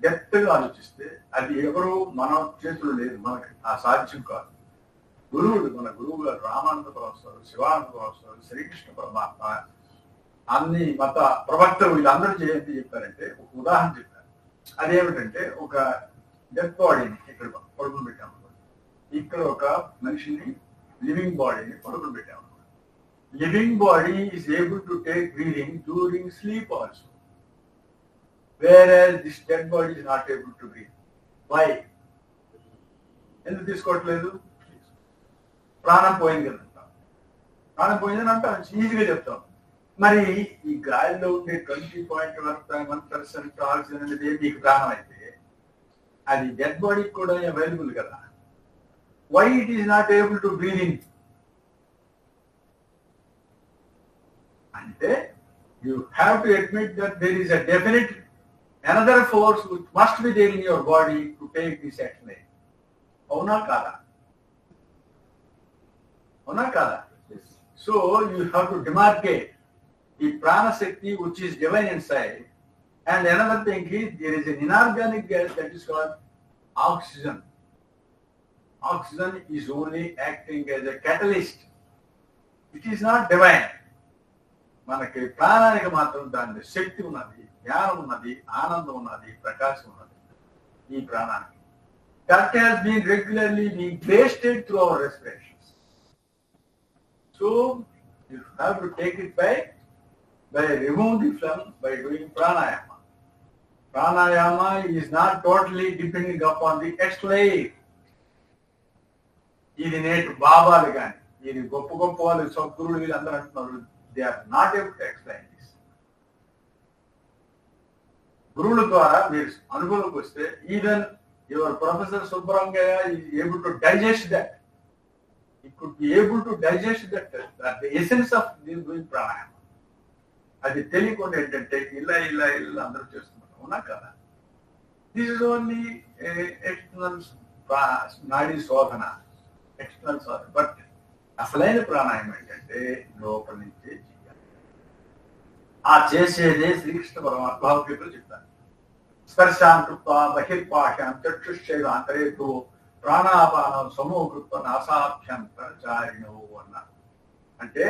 డెప్త్గా ఆలోచిస్తే అది ఎవరు మన చేతులు లేదు, మనకి ఆ సాధ్యం కాదు. గురువుడు, మన గురువు గారు రామానంద పరమహంసరు, శివానంద పరమహంసరు, శ్రీకృష్ణ పరమాత్మ, అన్ని మత ప్రవక్తలు వీళ్ళందరూ ఏంటి చెప్పారంటే ఒక ఉదాహరణ చెప్పారు. అదేమిటంటే ఒక డెత్ బాడీని ఇక్కడ పడుకుని పెట్టాము, ఇక్కడ ఒక మనిషిని లివింగ్ బాడీని పడుకుని పెట్టాము. Living body is able to take breathing during sleep also, whereas this dead body is not able to breathe. Why? ఎందుకు తీసుకోవట్లేదు? ప్రాణం పోయింది కదా, ప్రాణం పోయిందని అంటాం, ఈజీగా చెప్తాం. మరి ఈ గాలిలో ఉండే 20.1% ఆక్సిజన్ అనేది మీకు ప్రాణం అయితే అది డెడ్ బాడీకి కూడా అవైలబుల్ కదా. Why it is not able to breathe in అంటే you have to admit that there is a definite another force which must be there in your body to take this action. అవునా కాదా? అవునా కాదా? So you have to demarcate the prana shakti which is divine inside, and another thing is there is an inorganic gas that is called oxygen. Oxygen is only acting as a catalyst. It is not divine. మనకి ప్రాణానికి మాత్రం దాని శక్తి ఉన్నది, జ్ఞానం ఉన్నది, ఆనందం ఉన్నది, ప్రకాశం ఉన్నది ఈ ప్రాణానికి. That has been regularly being wasted through our respirations. So you have to take it by removing the phlegm by doing pranayama. Pranayama is not totally depending upon the external air. ఇది నేటి బాబాలు కానీ ఇది గొప్ప గొప్ప వాళ్ళు సద్గురుడు వీళ్ళందరూ అంటున్నారు, they are not able to explain this. గురువుల ద్వారా మీరు అనుభవంలోకి వస్తే even your professor Subbarangaiah is able to digest that. He could be able to digest that the essence of this doing pranayama. అది తెలియకుండా ఏంటంటే ఇలా ఇలా ఇలా అందరూ చేస్తున్నారు, అవునా కదా? దిస్ ఇస్ ఓన్లీ ఎక్స్టర్నల్ నాడీ శోధన, ఎక్స్టర్నల్ శోధన. బట్ అసలైన ప్రాణాయామం ఏంటంటే లోపల నుంచే చేయాలి. ఆ చేసేదే శ్రీకృష్ణ పరమాత్మ భగవద్గీతలో చెప్తారు. స్పర్శాంతృత్వ బహిర్పాఠ్యాం చక్షుశ్చైవ అంతరేతో ప్రాణాపానం సమూహకృత్వ నాసాభ్యంతరచారిణో అన్నారు. అంటే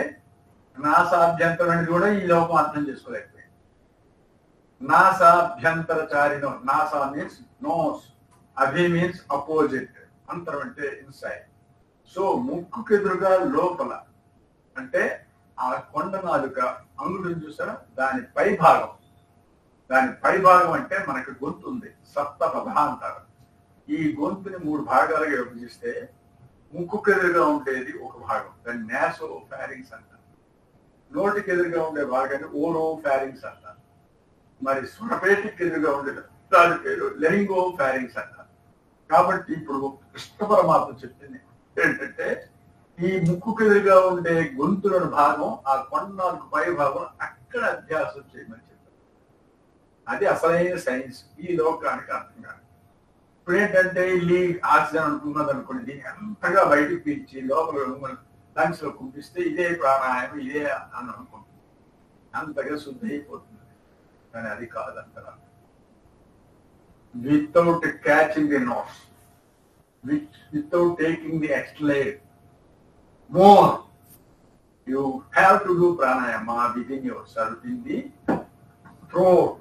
నాసాభ్యంతరం అనేది కూడా ఈ లోకం అర్థం చేసుకోలేకపోయింది. నాసాభ్యంతరచారిణో, నాసా మీన్స్ నోస్, అభి మీన్స్ అపోజిట్, అంతరం అంటే ఇన్సైడ్. సో ముక్కుకు ఎదురుగా లోపల అంటే ఆ కొండ నాలుక అంగుళం చూసారా, దాని పై భాగం అంటే మనకి గొంతు ఉంది, సప్తపథ అంటారు. ఈ గొంతుని 3 భాగాలుగా విభజిస్తే ముక్కుకు ఎదురుగా ఉండేది ఒక భాగం, దాన్ని నాసో ఫ్యారింగ్స్ అంటారు. నోటికి ఎదురుగా ఉండే భాగాన్ని ఓరో ఫ్యారింగ్స్ అంటారు. మరి స్వరపేటికి ఎదురుగా ఉండేది దాని పేరు లెరింగో ఫ్యారింగ్స్ అంటారు. కాబట్టి ఇప్పుడు కృష్ణ పరమాత్మ చెప్పింది ఏంటంటే ఈ ముక్కుకు ఎదురుగా ఉండే గొంతులోని భాగం, ఆ కొండకు పై భాగం, అక్కడ అభ్యాసం చేయమని చెప్పారు. అది అసలైన సైన్స్, ఈ లోకానికి అర్థం కాదు. ఇప్పుడు ఏంటంటే ఇల్లి ఆక్సిజన్ అనుకున్నది అనుకోండి, దీన్ని అంతగా బయటకు పీల్చి లోపల లంగ్స్ లో కుంపిస్తే ఇదే ప్రాణాయామం, ఇదే అని అనుకుంటుంది, అంతగా శుద్ధి అయిపోతుంది. కానీ అది కాదంటారా. Without catching the notes, without taking the external air more, you have to do pranayama within yourself in the throat.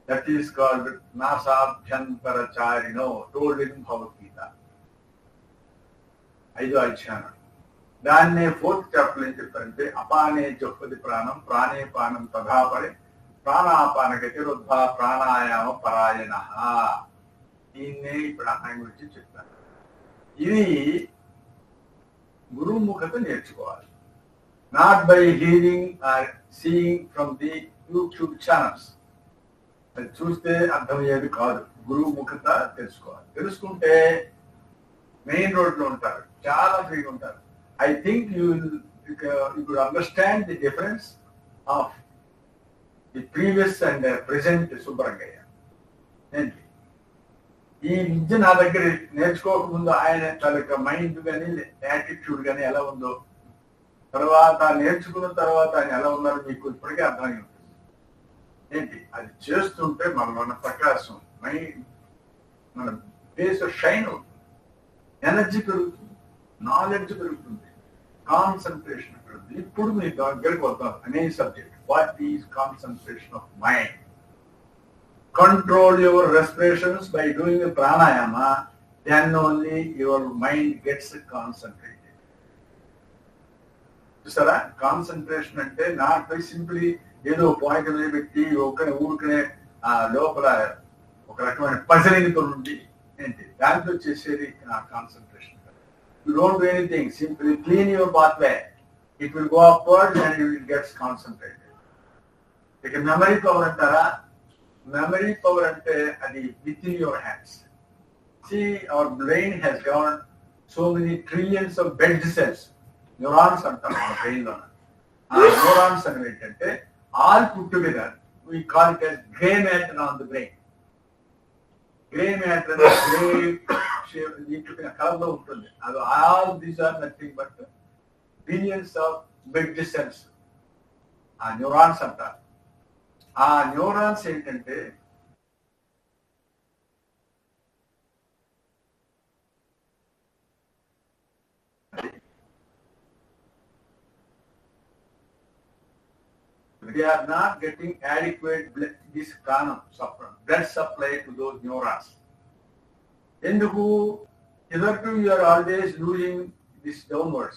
That is called nasabhyantaracharino, told in Bhagavad Gita. 5వ అధ్యాయం. దాన్నే 4th చాప్టర్ ఏం చెప్పారంటే అపానే జొప్పది ప్రాణం ప్రాణే పానం తథాపరే ప్రాణాపాన గతిరుద్ధ ప్రాణాయామ పరాయణ. దీన్నే ఈ ప్రాణాయామం గురించి చెప్తాను. ఇది గురుముఖత నేర్చుకోవాలి, not by hearing or seeing from the YouTube channels. అది చూస్తే అర్థమయ్యేది కాదు, గురుముఖత తెలుసుకోవాలి. తెలుసుకుంటే మెయిన్ రోడ్ లో ఉంటారు, చాలా ఫ్రీగా ఉంటారు. I think you will understand the difference of the previous and present Subbarangaiah. ఏంటి ఈ విద్య నా దగ్గర నేర్చుకోకముందు ఆయన తాలూకా మైండ్ కానీ యాటిట్యూడ్ కానీ ఎలా ఉందో తర్వాత నేర్చుకున్న తర్వాత ఆయన ఎలా ఉన్నారో మీకు ఇప్పటికే అర్థమై ఉంటుంది. ఏంటి అది చేస్తుంటే మన ప్రకాశం మన ఫేస్ షైన్ అవుతుంది, ఎనర్జీ పెరుగుతుంది, నాలెడ్జ్ పెరుగుతుంది, కాన్సన్ట్రేషన్ పెరుగుతుంది. ఇప్పుడు మీ దగ్గరికి వద్దాం అనే subject. What is concentration of mind? Control your respirations by doing a pranayama, then only your mind gets concentrated. చూసారా, కాన్సన్ట్రేషన్ అంటే నాట్ బై సింప్లీ ఏదో పాయింట్ మీద పెట్టి ఊరికనే ఆ లోపల ఒక రకమైన పజలింగ్తో నుండి ఏంటి దాంతో చేసేది concentration. You don't do anything, simply clean your pathway, it will go upward and you will gets concentrated. ఇక మెమరీ పవర్ అంటారా? మెమరీ పవర్ అంటే అది with in your hands. See, our brain has got so many trillions of bed cells. Neurons అంటాం మన బ్రెయిన్ లో. ఆ న్యూరాన్స్ అనేవి ఏంటంటే all put together we call it as gray matter on the brain. Gray matter grey colour లో ఉంటుంది. అది all these are nothing but billions of bed cells. ఆ న్యూరాన్స్ అంటారు. ఆ న్యూరాన్స్ ఏంటంటే they are not getting adequate this blood supply to those neurons. Enduku hitherto you are always losing this downwards.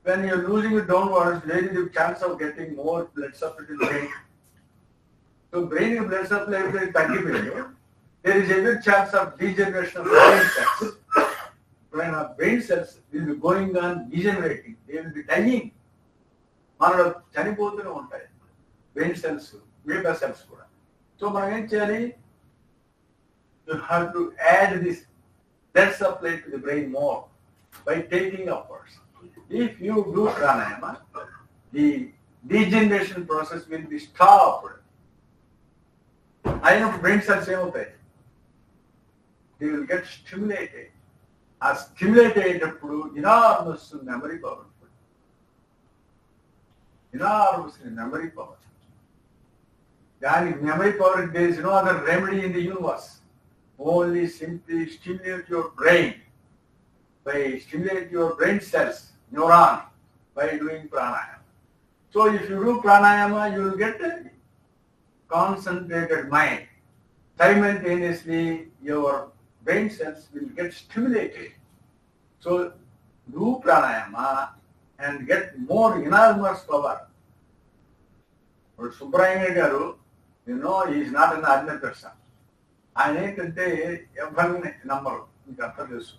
When you are losing it downwards, there is a chance of getting more blood supply to the brain. So brain blood supply is taggipoyindi. There is a good chance of degeneration of brain cells. When our brain cells will be going on degenerating, they will be dying. మనలో చనిపోతూనే ఉంటాయి బ్రెయిన్ సెల్స్, మిగతా సెల్స్ కూడా. సో మనం ఏం చేయాలి? You have to add this blood supply to the brain more by taking upwards. If you do pranayama, the degeneration process will be stopped. అయినప్పుడు బ్రెయిన్ సెల్స్ ఏమవుతాయి? They will get stimulated. ఆ స్టిమ్యులేట్ అయ్యేటప్పుడు ఇనార్మస్ మెమరీ పవర్ ఉంటుంది. Enormous memory power. దానికి memory power there is no other remedy in the universe. Only simply stimulate your brain by stimulate your brain cells, neuron, by doing pranayama. So if you do pranayama, you will get a concentrated mind. Simultaneously, your brain cells will get stimulated. So do pranayama and get more enormous power. Subramanian garu, you know, he is not an ordinary person. ఆయన ఏంటంటే ఎవరిని నమ్మరు. మీకు అర్థం తెలుసు.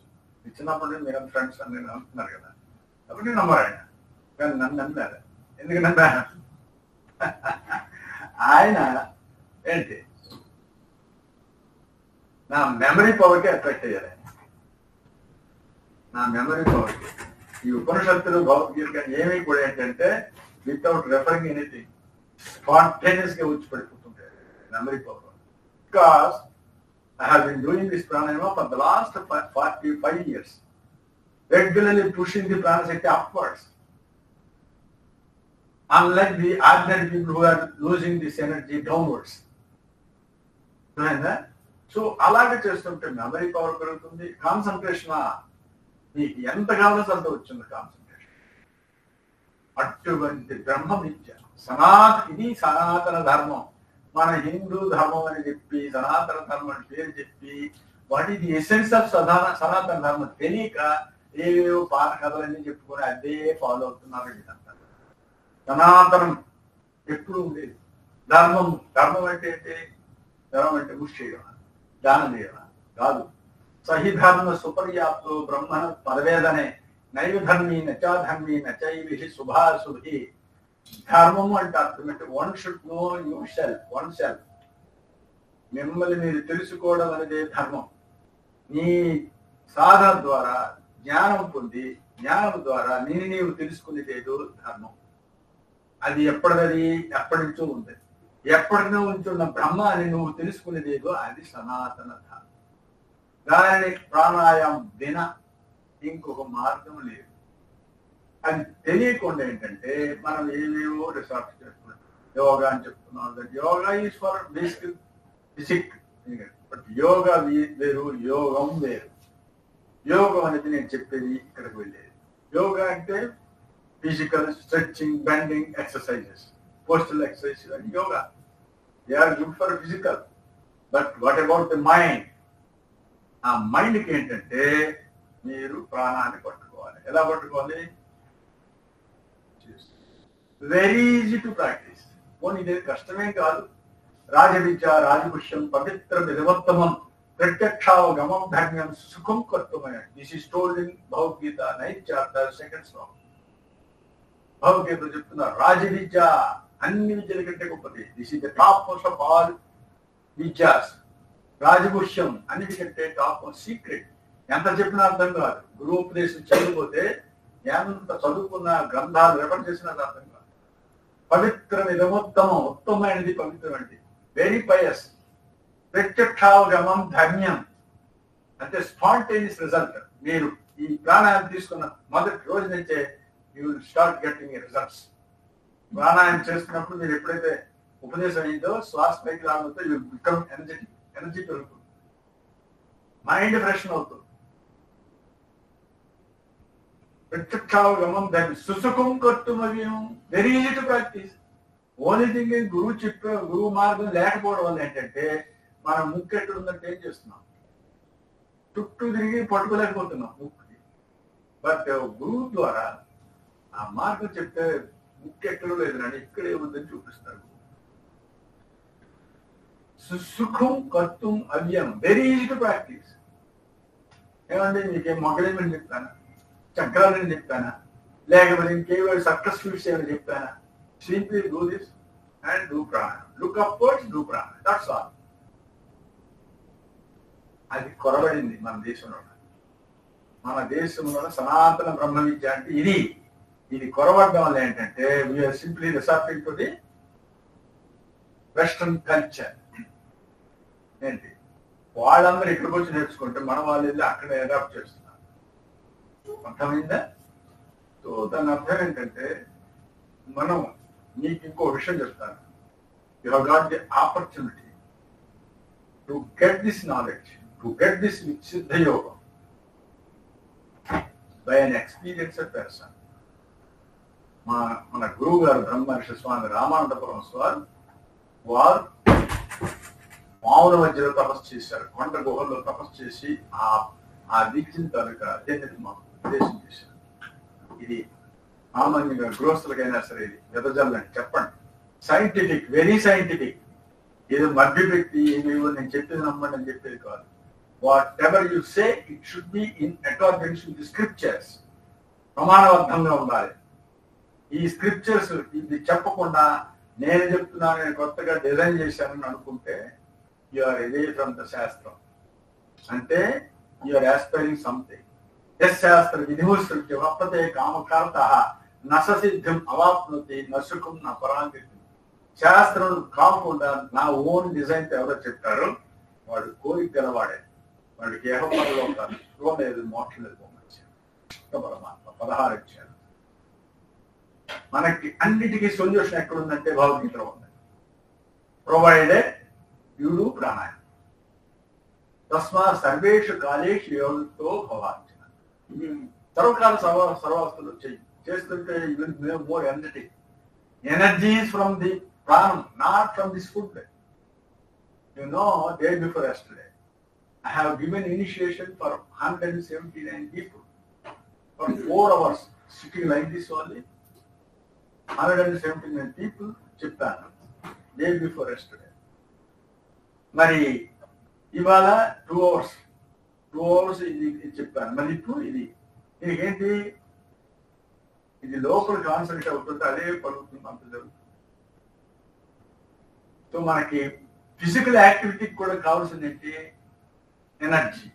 ఇచ్చినప్పుడు మీరు ఫ్రెండ్స్ అని అంటున్నారు కదా, కాబట్టి నమ్మరు ఆయన. కానీ నన్ను నమ్మారు. ఎందుకంటే ఆయన ఏంటి నా మెమరీ పవర్కి అట్రాక్ట్ అయ్యారు. ఆయన నా మెమరీ పవర్కి. ఈ ఉపనిషత్తులు భగవద్గీత ఏమీ కూడా ఏంటంటే వితౌట్ రెఫరింగ్ ఎనీథింగ్ స్పాంటేనియస్ గా ఉచ్చిపడిపోతుంటాయి memory power. Because I have been doing this pranayama for the last 45 years, regularly pushing the prana upwards. Unlike the ordinary people who are losing this energy downwards. So, అలాగే చేస్తుంటే మెమరీ పవర్ పెరుగుతుంది. కాన్సన్ట్రేషన్ మీకు ఎంత కావాల్సి అంత వచ్చింది కాన్సన్ట్రేషన్. అటువంటి బ్రహ్మం ఇచ్చారు. ఇది సనాతన ధర్మం. మన హిందూ ధర్మం అని చెప్పి సనాతన ధర్మం అని పేరు చెప్పి వాటి ది ఎసెన్స్ ఆఫ్ సనాతన ధర్మం తెలియక ఏవేవో పాత కథలన్నీ చెప్పుకొని అదే ఫాలో అవుతున్నారు. ఇదంతా సనాతనం ఎప్పుడు ఉండేది. ధర్మం అంటే ఏంటి? ధర్మం అంటే ముష్ చేయడం, దానం చేయడం కాదు. సహి ధర్మ సుపర్యాప్తో బ్రహ్మణ పదవేదనే నైవ ధర్మీ నచాధర్మీ నచైవి శుభాశుభి. ధర్మము అంటే అర్థం అంటే one should know your self, one self. మిమ్మల్ని మీరు తెలుసుకోవడం అనేది ధర్మం. నీ సాధన ద్వారా జ్ఞానం పొంది జ్ఞానం ద్వారా నీవు తెలుసుకునేదేదో ధర్మం. అది ఎప్పటి నుంచో ఉంది. ఎప్పటినో ఉంచున్న బ్రహ్మాన్ని నువ్వు తెలుసుకునేదేదో అది సనాతన ధర్మం. దానిని ప్రాణాయామం విన ఇంకొక మార్గం లేదు. అది తెలియకుండా ఏంటంటే మనం ఏవేవో రిసార్ట్ చేస్తున్నాం. యోగా అని చెప్తున్నాం. Yoga is for basic physique. But yoga వేరు, యోగం వేరు. యోగం అనేది నేను చెప్పేది ఇక్కడికి వెళ్ళేది. యోగా అంటే physical stretching, bending exercises, postal exercises అని yoga. They are good for physical. But what about the mind? ఆ మైండ్కి ఏంటంటే మీరు ప్రాణాన్ని పట్టుకోవాలి. ఎలా పట్టుకోవాలి? Very easy to practice. పోనీ ఇది కష్టమేం కాదు. రాజవిద్య రాజపుష్యం పవిత్రం విధవత్తమం ప్రత్యక్షావగమం ధర్మ్యం సుఖం కర్తుమయ. This is told in Bhagavadgita 9th chapter 2nd శ్లోకం. భగవద్గీత చెప్తున్న రాజవిద్య అన్ని విద్యల కంటే గొప్పది. This is the top most of all విద్యాస్. రాజపుష్యం అన్నిటికంటే టాప్ సీక్రెట్. ఎంత చెప్పినా అర్థం కాదు. గురువుపదేశం చదివిపోతే ఎంత చదువుకున్న గ్రంథాలు రెఫర్ చేసినా అర్థం కాదు. పవిత్రం ఇదముత్తమం, ఉత్తమమైనది పవిత్రమైనది, వెరీ పయస్. ప్రత్యక్షావగమం ధర్మ్యం అంటే స్పాంటేనియస్ రిజల్ట్. మీరు ఈ ప్రాణాయామం తీసుకున్న మొదటి రోజు నుంచే you will start getting results. ప్రాణాయామం చేస్తున్నప్పుడు మీరు ఎప్పుడైతే ఉపదేశం అయిందో శ్వాస పైకి రావడంతో యూ బికమ్ ఎనర్జెటిక్. ఎనర్జీ పెరుగుతుంది, మైండ్ ఫ్రెష్ అవుతుంది. ప్రత్యక్షావగమం ధర్మి సుసుఖం కర్తుమవ్యం. Very easy to practice. Only thing గురువు మార్గం లేకపోవడం వల్ల ఏంటంటే మనం ముక్కు ఎక్కడ ఉందంటే ఏం చేస్తున్నాం? చుట్టూ తిరిగి పట్టుకోలేకపోతున్నాం ముక్కుకి. బట్ గురువు ద్వారా ఆ మార్గం చెప్తే ముక్కు ఎక్కడో లేదని ఇక్కడే ఉందని చూపిస్తారు. సుసుఖం కర్తుం అవ్యం. Very easy to practice. ఏమంటే మీకేం మొగలేమని చెప్తానా? చక్రాలని చెప్తానా? లేకపోతే ఇంకేమైనా సక్సెస్ స్వీట్స్ ఏమైనా చెప్తానా? Simply do this and do ప్రాణాయామం. లుక్ అప్వర్డ్స్, డూ ప్రాణాయామం. That's all. అది కొరబడింది మన దేశంలో. మన దేశంలో సనాతన బ్రహ్మ విద్య అంటే ఇది. ఇది కొరబడడం వల్ల ఏంటంటే we're simply resorting to the western culture. ఏంటి వాళ్ళందరూ ఇక్కడికి వచ్చి నేర్చుకుంటే మన వాళ్ళు వెళ్ళి అక్కడ అడాప్ట్ చేస్తున్నారు. అర్థమైందా? సో దాని అర్థం ఏంటంటే మనం మీకు ఇంకో విషయం చెప్తాను. You have got the opportunity to get this knowledge, to get this సిద్ధ యోగం బై అన్ ఎక్స్పీరియన్స్డ్ పర్సన్. మన గురువు గారు బ్రహ్మర్షి స్వామి రామానందపురం స్వామి వారు పావుల మధ్యలో తపస్సు చేశారు. కొండ గుహల్లో తపస్సు చేసి ఆ దీక్షిన తాలూకా అధ్యయనం మాకు ఉపదేశం చేశారు. ఇది సామాన్యంగా గృహస్థులకైనా సరే ఇది వెదజల్లని చెప్పండి. Scientific, very scientific. ఏదో మధ్య వ్యక్తి ఏమేవో నేను చెప్పేది నమ్మండి అని చెప్పేది కాదు. Whatever you say it should be in according to the scriptures. ప్రమాణబద్ధంగా ఉండాలి. ఈ స్క్రిప్చర్స్ ఇది చెప్పకుండా నేను చెప్తున్నాను, నేను కొత్తగా డిజైన్ చేశానని అనుకుంటే you are away from the శాస్త్రం. అంటే యు ఆర్ యాస్పైరింగ్ సంథింగ్. శాస్త్ర విధిముత్సృత్య వర్తతే కామకార్త నససిద్ధిం అవాప్నోతి నసుఖం నా పరాంగతి. శాస్త్రం కాకుండా నా ఓన్ డిజైన్ ఎవరో చెప్తారో వాడు కోరిక గలవాడే. వాడికి ఏహపరలో కాదు, శుభం లేదు, మోక్షం లేదు. పరమాత్మ 16 ఇచ్చారు. మనకి అన్నిటికీ సొల్యూషన్ ఎక్కడుందంటే భగవద్గీతలో ఉంది. ప్రొవైడెడ్ యు డూ ప్రాణాయామం. తస్మా సర్వేషు కాలేషు యోగతో భవార్జున. సర్వకాల సర్వావస్థలు చేస్తుంటే you will make more energetic. Energy is from the ప్రాణం, not from this food. You know, day before yesterday I have given initiation for 179 people for 4 hours, sitting like this only. 179 people చెప్పాను డే బిఫోర్ యెస్టర్డే. మరి ఇవాళ 2 hours ఇది చెప్పాను. మరి ఇప్పుడు ఇది ఏంటి? ఇది లోపల కాన్సన్ట్రేట్ అవుతుంది, అదే పలుకుతుంది, అంత జరుగుతుంది. సో మనకి ఫిజికల్ యాక్టివిటీకి కూడా కావాల్సింది ఏంటి? ఎనర్జీ.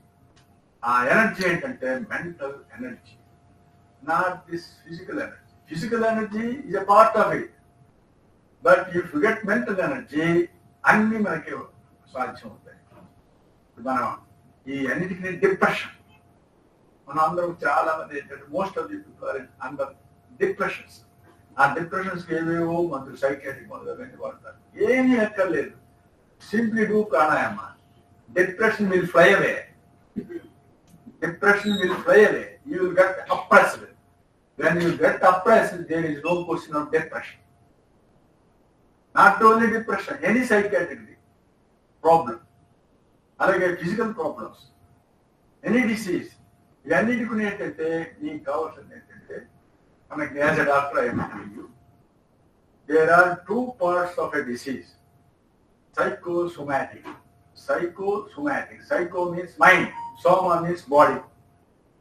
ఆ ఎనర్జీ ఏంటంటే mental energy, not this physical energy. Physical energy is a part of it. But if you get mental energy అన్ని మనకి సాధ్యం అవుతాయి. మనం ఈ అన్నిటికీ డిప్రెషన్, మనం అందరం చాలా మంది ఏంటంటే most of the people are under depressions. ఆ డిప్రెషన్స్కి ఏవేవో మందులు సైకాట్రిక్ మందులు అవన్నీ వాడతారు. ఏమీ ఎక్కర్లేదు, simply do pranayama. Depression will fly away. Depression will fly away. You will get oppressed. When you get oppressed, there is no question of depression. Not only depression, any psychiatric problem, అలాగే ఫిజికల్ ప్రాబ్లమ్స్, ఎనీ డిసీజ్, ఇవన్నిటికి ఏంటంటే నీకు కావాల్సింది ఏంటంటే మనకి యాజ్ ఎ డాక్టర్ అయినప్పుడు there are 2 parts of a disease. Psychosomatic. Psycho means mind. Soma means body.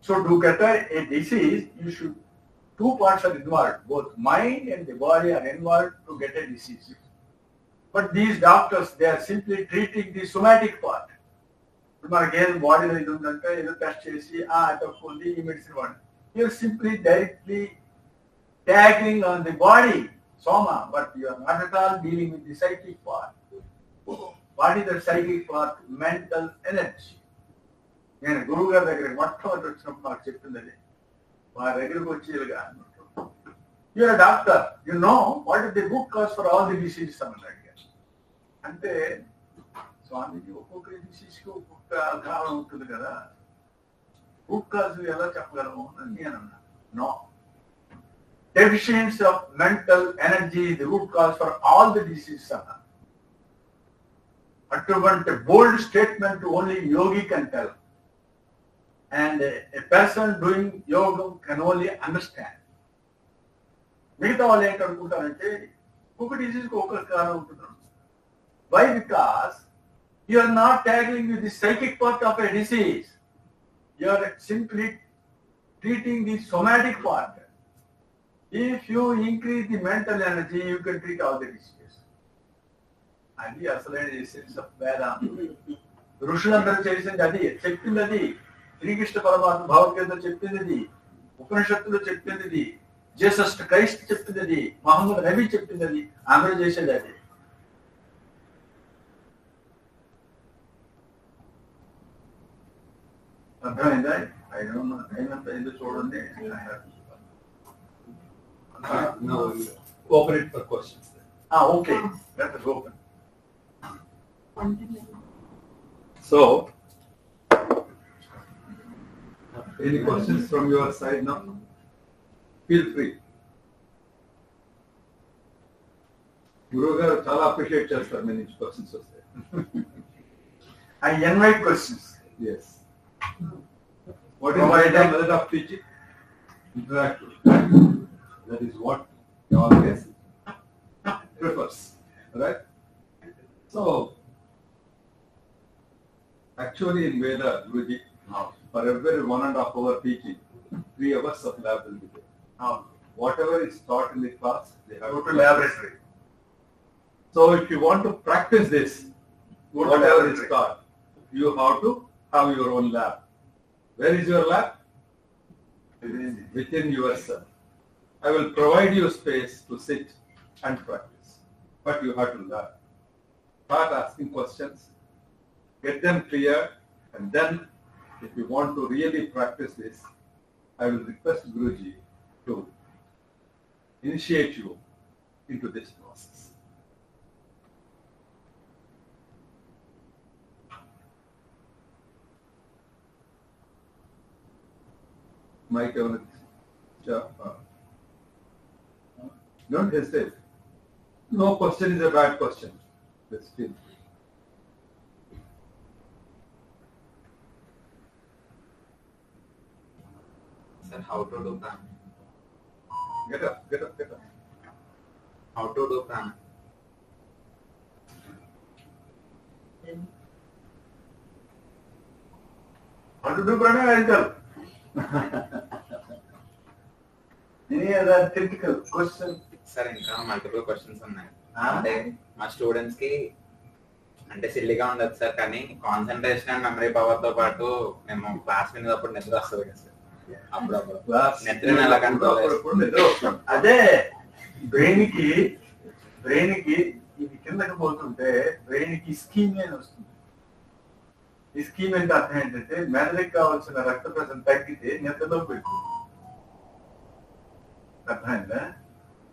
So to get a disease, you should 2 parts are involved. Both mind and the body are involved to get a disease. But these doctors, they are simply treating the somatic part. మనకి ఏది బాడీలో ఇది ఉందంటే ఏదో టెస్ట్ చేసి తక్కువ ఉంది ఈ మెడిసిన్ వాడి. You are simply directly tackling on the body, soma, but you are not at all dealing with the psychic part. What is the psychic part? Mental energy. నేను గురువు గారి దగ్గరికి మొట్టమొదటి వచ్చినప్పుడు నాకు చెప్పింది అది. మా దగ్గరకు వచ్చేదిగా you are doctor, you know what is the root cause for all the diseases అని అడిగారు. అంటే స్వామిజీ ఒక్కొక్క డిసీజ్కి ఒక్కొక్క కారణం ఉంటుంది కదా, రూట్ కాజ్ ఎలా చెప్పగలము అని నేను అన్నా. No, deficiency of mental energy the root cause for all the diseases అన్నా. అటువంటి bold statement only yogi can tell. And a person doing yoga can only understand. మిగతా వాళ్ళు ఏంటనుకుంటారంటే ఒక్కొక్క డిసీజ్కి ఒక్కొక్క కారణం ఉంటున్నాడు. Why? Because you are not tackling with the psychic part of a disease. You are simply treating the somatic part. If you increase the mental energy, you can treat all the diseases. అది అసలైన ఎసెన్స్ ఆఫ్ వేదాంతం. ఋషులందరూ చేసింది అది, చెప్పింది అది. శ్రీకృష్ణ పరమాత్మ భగవద్గీత చెప్పింది, ఉపనిషత్తులు చెప్పింది, జీసస్ క్రైస్ట్ చెప్పింది, మహమ్మద్ నబీ చెప్పింది, అందరూ చేసేది అది. అర్థమైందా? అయినంత ఎందుకు చూడండి. Open it for questions. Okay, let us open. So, any questions from your side now? Feel free. Guru garu chala appreciate chestaru many questions vastayi. I invite questions. Yes. What is the method of teaching? Interactive. That is what he always prefers, right? So, actually in Veda, Guruji, for every 1.5 hour teaching, 3 hours of lab will be there. Whatever is taught in the class, they have Go to laboratory. So if you want to practice this, whatever is taught, you have to have your own lab. Where is your lab? Within yourself. I will provide you space to sit and practice, but you have to learn. Start asking questions, get them clear, and then if you want to really practice this, I will request Guruji to initiate you into this process. Mike, don't hesitate. No question is a bad question. Let's feel free. Sir, how to do prana? Get up. How to do prana? How to do prana? I'll tell. Any other critical question? Sir ఇంకా మల్టిపుల్ క్వశ్చన్స్ ఉన్నాయి. అంటే మా స్టూడెంట్స్ కి అంటే సిల్లీగా ఉండదు సార్, కానీ కాన్సన్ట్రేషన్ అండ్ మెమరీ పవర్ తో పాటు మేము క్లాస్ వినేటప్పుడు నిద్ర వస్తుంది కదా సార్. అప్పుడప్పుడు నిద్రని ఎలా కంట్రోల్? అదే బ్రెయిన్ కి ఇది కిందకి పోతుంటే బ్రెయిన్ కి స్కీమ్ అని వస్తుంది. ఈ స్కీమ్ అంటే అర్థం ఏంటంటే మెదడుకి కావాల్సిన రక్త ప్రసరణ తగ్గితే నిద్రలో పెడుతుంది. అర్థమైందా?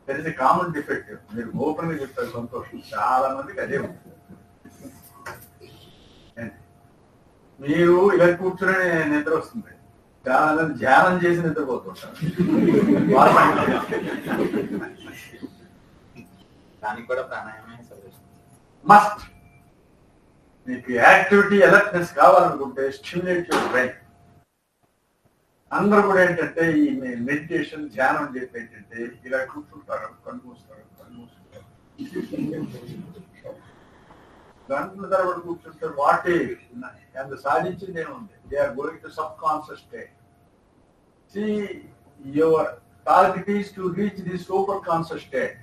That is a common defect. మీరు ఓపెన్ గా చెప్తారు సంతోషం, చాలా మందికి అదే ఉంటుంది. మీరు ఇలా కూర్చుని నిద్ర వస్తుంది, చాలా మంది ధ్యానం చేసి నిద్రపోతుంటారు. దానికి కూడా ప్రాణాయామే సొల్యూషన్. మస్ట్. మీకు యాక్టివిటీ అలర్ట్నెస్ కావాలనుకుంటే స్టిమ్యులేట్ యువర్ బ్రెయిన్. అందరూ కూడా ఏంటంటే ఈ మెడిటేషన్ ధ్యానం చేస్తే ఏంటంటే ఇలా కూర్చుంటారు, కళ్ళు మూస్తారు గంటల తరబడి కూర్చుంటారు. వాటి ఎంత సాధించింది ఏముంది? They are going to subconscious state. See your target is to reach the superconscious state.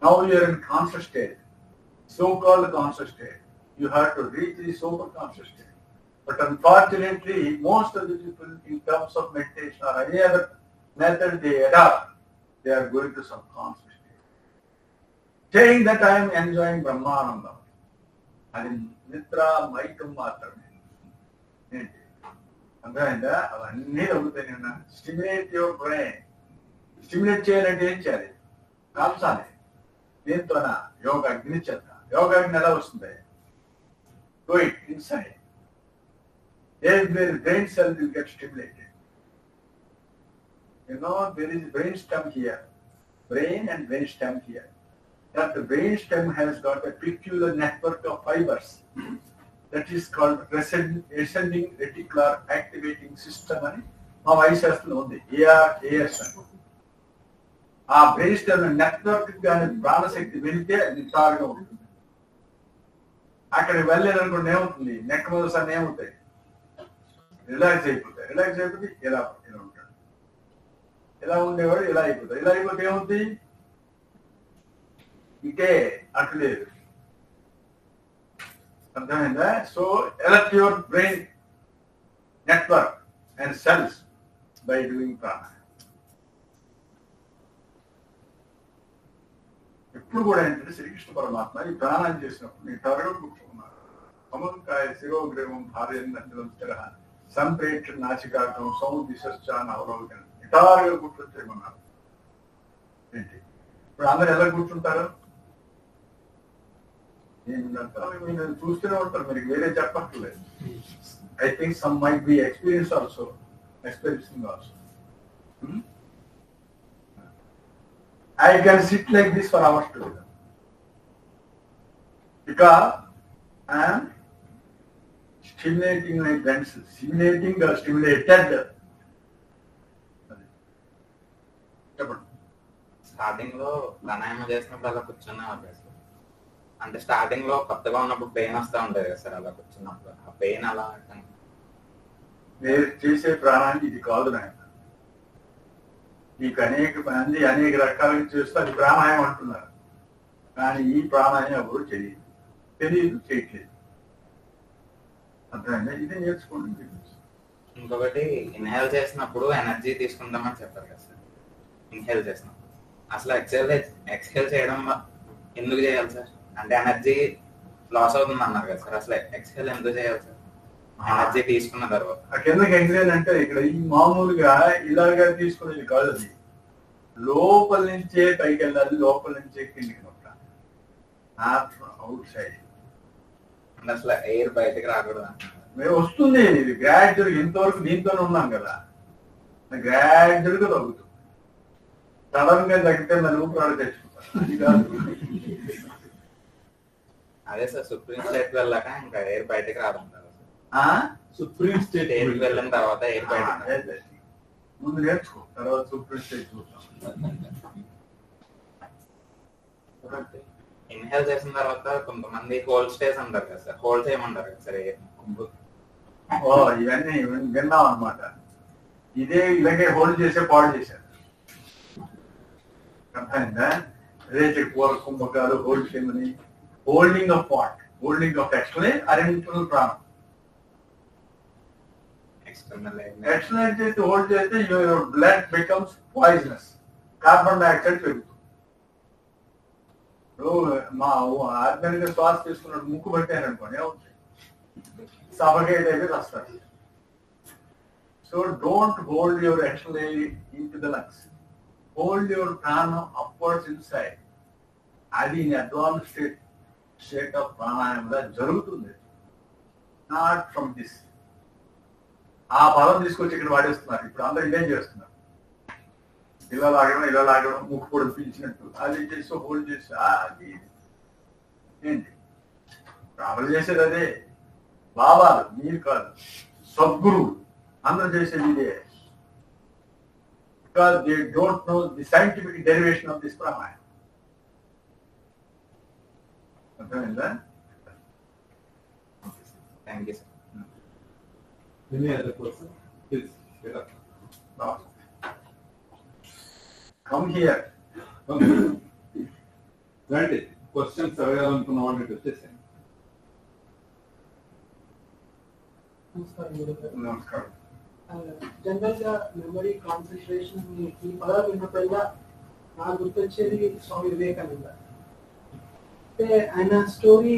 Now you are in conscious state, so called conscious state. You have to reach the super conscious state. But unfortunately, most of the people in terms of meditation or any other method they adopt, they are going to subconscious state. Saying that I am enjoying Brahmananda. అది నిద్ర మైకం మాత్రమే. ఏంటి అర్థమైందా? అవన్నీ అవుతాయి. నిన్న స్టిమ్యులేట్ యువర్ బ్రెయిన్. స్టిమ్యులేట్ చేయాలంటే ఏం చేయాలి? కాల్చాలి. దేంతోనా? యోగా అగ్ని చేత. యోగా అగ్ని ఎలా వస్తుంది? Go it inside. Every brain cell will get stimulated. You know, there is brain stem here. Brain and brain stem here. That the brain stem has got a peculiar network of fibers. That is called ascending reticular activating system అని మా వైశాస్త్రంలో ఉంది. ARAS అని. ఆ బ్రెయిన్ స్టెమ్ నెట్వర్క్ కానీ ప్రాణశక్తి వెళితే నిటారుగా ఉంటుంది. అక్కడికి వెళ్ళేదనుకోండి ఏమవుతుంది? నెక్ మోదల్స్ అన్నీ ఏమవుతాయి? రిలాక్స్ అయిపోతాయి. రిలాక్స్ అయిపోతే ఇలా ఇలా ఉంటాడు. ఇలా ఉండేవాడు ఇలా అయిపోతాడు. ఇలా అయిపోతే ఏమవుతుంది? ఇటే అటు లేదు. అర్థమైందా? So alert your brain network and cells by doing ప్రాణాయామం. ఎప్పుడు కూడా ఏంటంటే శ్రీకృష్ణ పరమాత్మ ఈ ప్రాణాయామం చేసినప్పుడు ఈ తరగతి కూర్చున్నారు. అమంకాయ శిరోగ్రీవం భార్యందరం స్థిర సంప్రేక్ష నాసికాకం సౌదిశాన్ని అవలోకనం ఇటారుగా కూర్చొని చేయమన్నారు. ఏంటి ఇప్పుడు అందరు ఎలా కూర్చుంటారు? మీరు చూస్తూనే ఉంటారు, మీరు వేరే చెప్పట్లేదు. I think some might be experience also, experiencing also. I can sit like this for hours together because I am stimulating my glands, stimulating or stimulated. Starting లో ప్రాణాయామం చేసినప్పుడు అలా కూర్చున్నాం. అంటే స్టార్టింగ్ లో కొత్తగా ఉన్నప్పుడు పెయిన్ వస్తూ ఉంటుంది కదా సార్, అలా కూర్చున్నప్పుడు ఆ పెయిన్ అలా మీరు చేసే ప్రాణానికి ఇది కాదు నాయన. మీకు అనేక మంది అనేక రకాలుగా చేస్తే అది ప్రాణాయామం అంటున్నారు, కానీ ఈ ప్రాణాయామం ఎవరు తెలియదు చేయట్లేదు. అర్థమైందా? ఇది నేర్చుకోండి. ఇంకొకటి ఇన్హేల్ చేసినప్పుడు ఎనర్జీ తీసుకుంటామని చెప్పారు కదా సార్. ఇన్హేల్ చేసినప్పుడు అసలు ఎక్స్హేల్ చేయడం ఎందుకు చేయాలి సార్? అంటే ఎనర్జీ లాస్ అవుతుంది అన్నారు కదా సార్, అసలు ఎక్స్హేల్ ఎందుకు చేయాలి సార్? ఎనర్జీ తీసుకున్న తర్వాత కిందకి ఎక్స్హేల్ అంటే ఇక్కడ ఈ మామూలుగా ఇలాగా తీసుకునేది కాదు, అది లోపల నుంచే పైకి వెళ్ళాలి, లోపల నుంచే కిందికి నొక్కాలి, అవుట్ సైడ్. అంటే అసలు ఎయిర్ బయటకు రాకూడదు మేము వస్తుంది. ఇది గ్రాడ్యువల్ ఇంతవరకు దీంతోనే ఉన్నాం కదా, గ్రాడ్యువల్ గా తగ్గుతుంది. సడన్ గా తగ్గితే మరి ఊపిరాడు తెచ్చుకుంటారు. అదే సార్ సుప్రీం స్టేట్ వెళ్ళాక ఇంకా ఎయిర్ బయటకు రాదంటారు. సుప్రీం స్టేట్ ఎయిర్కి వెళ్ళిన తర్వాత ఎయిర్ బయట ముందు నేర్చుకో, తర్వాత సుప్రీం స్టేట్ చూస్తాం. ఇన్హేల్ చేసిన తర్వాత కొంతమంది హోల్డ్ స్టేజ్ అంటారు కదా సార్, హోల్డ్ చేయమంటారు కదా సార్ ఎయిర్. ఇవన్నీ విన్నాం అనమాట. ఇదే ఇలాగే హోల్డ్ చేసే పాడు చేశారు. అర్థమైందా? రేచే పూల కుంభకాలు హోల్డ్ చేయమని. Holding of what? Holding of external or internal ప్రాణం. ఎక్స్టర్నల్ చేసి హోల్డ్ చేస్తే your blood becomes poisonous, carbon dioxide పెరుగుతుంది. మా ఆర్గానిక్ శ్వాస తీసుకున్నట్టు ముక్కు పెట్టారనుకోండి ఏమవుతుంది? సఫకేట్ అయితే వస్తారు. So don't hold your external in to the lungs. Hold your ప్రాణం అప్వర్డ్స్ ఇన్సైడ్. అది అడ్వాన్స్ స్టేట్ ఆఫ్ ప్రాణాయామంగా జరుగుతుంది. Not from this. ఆ పదం తీసుకొచ్చి ఇక్కడ వాడేస్తున్నారు. ఇప్పుడు అందరూ ఇదేం చేస్తున్నారు, ఇలా లాగడం ముక్కు కూడా పీల్చినట్టు అది చేసి హోల్డ్ చేసి అది ఏంటి అమలు చేసేది అదే. బాబాలు మీరు కాదు, సద్గురువులు అందరూ చేసేది ఇదే. Because they don't know the scientific derivation of this ప్రాణాయామం. అర్థమైందా? Thank you sir. Any other question? Please get up. Come here. రండి, క్వశ్చన్స్ అడగాలనుకున్న వాళ్ళకి వచ్చేసాను. నమస్కారం. జనరల్ గా మెమరీ, కాన్సన్ట్రేషన్ ఈ పదాలు విన్నప్పుడల్లా నాకు గుర్తొచ్చేది స్వామి వివేకానంద. అంటే ఆయన స్టోరీ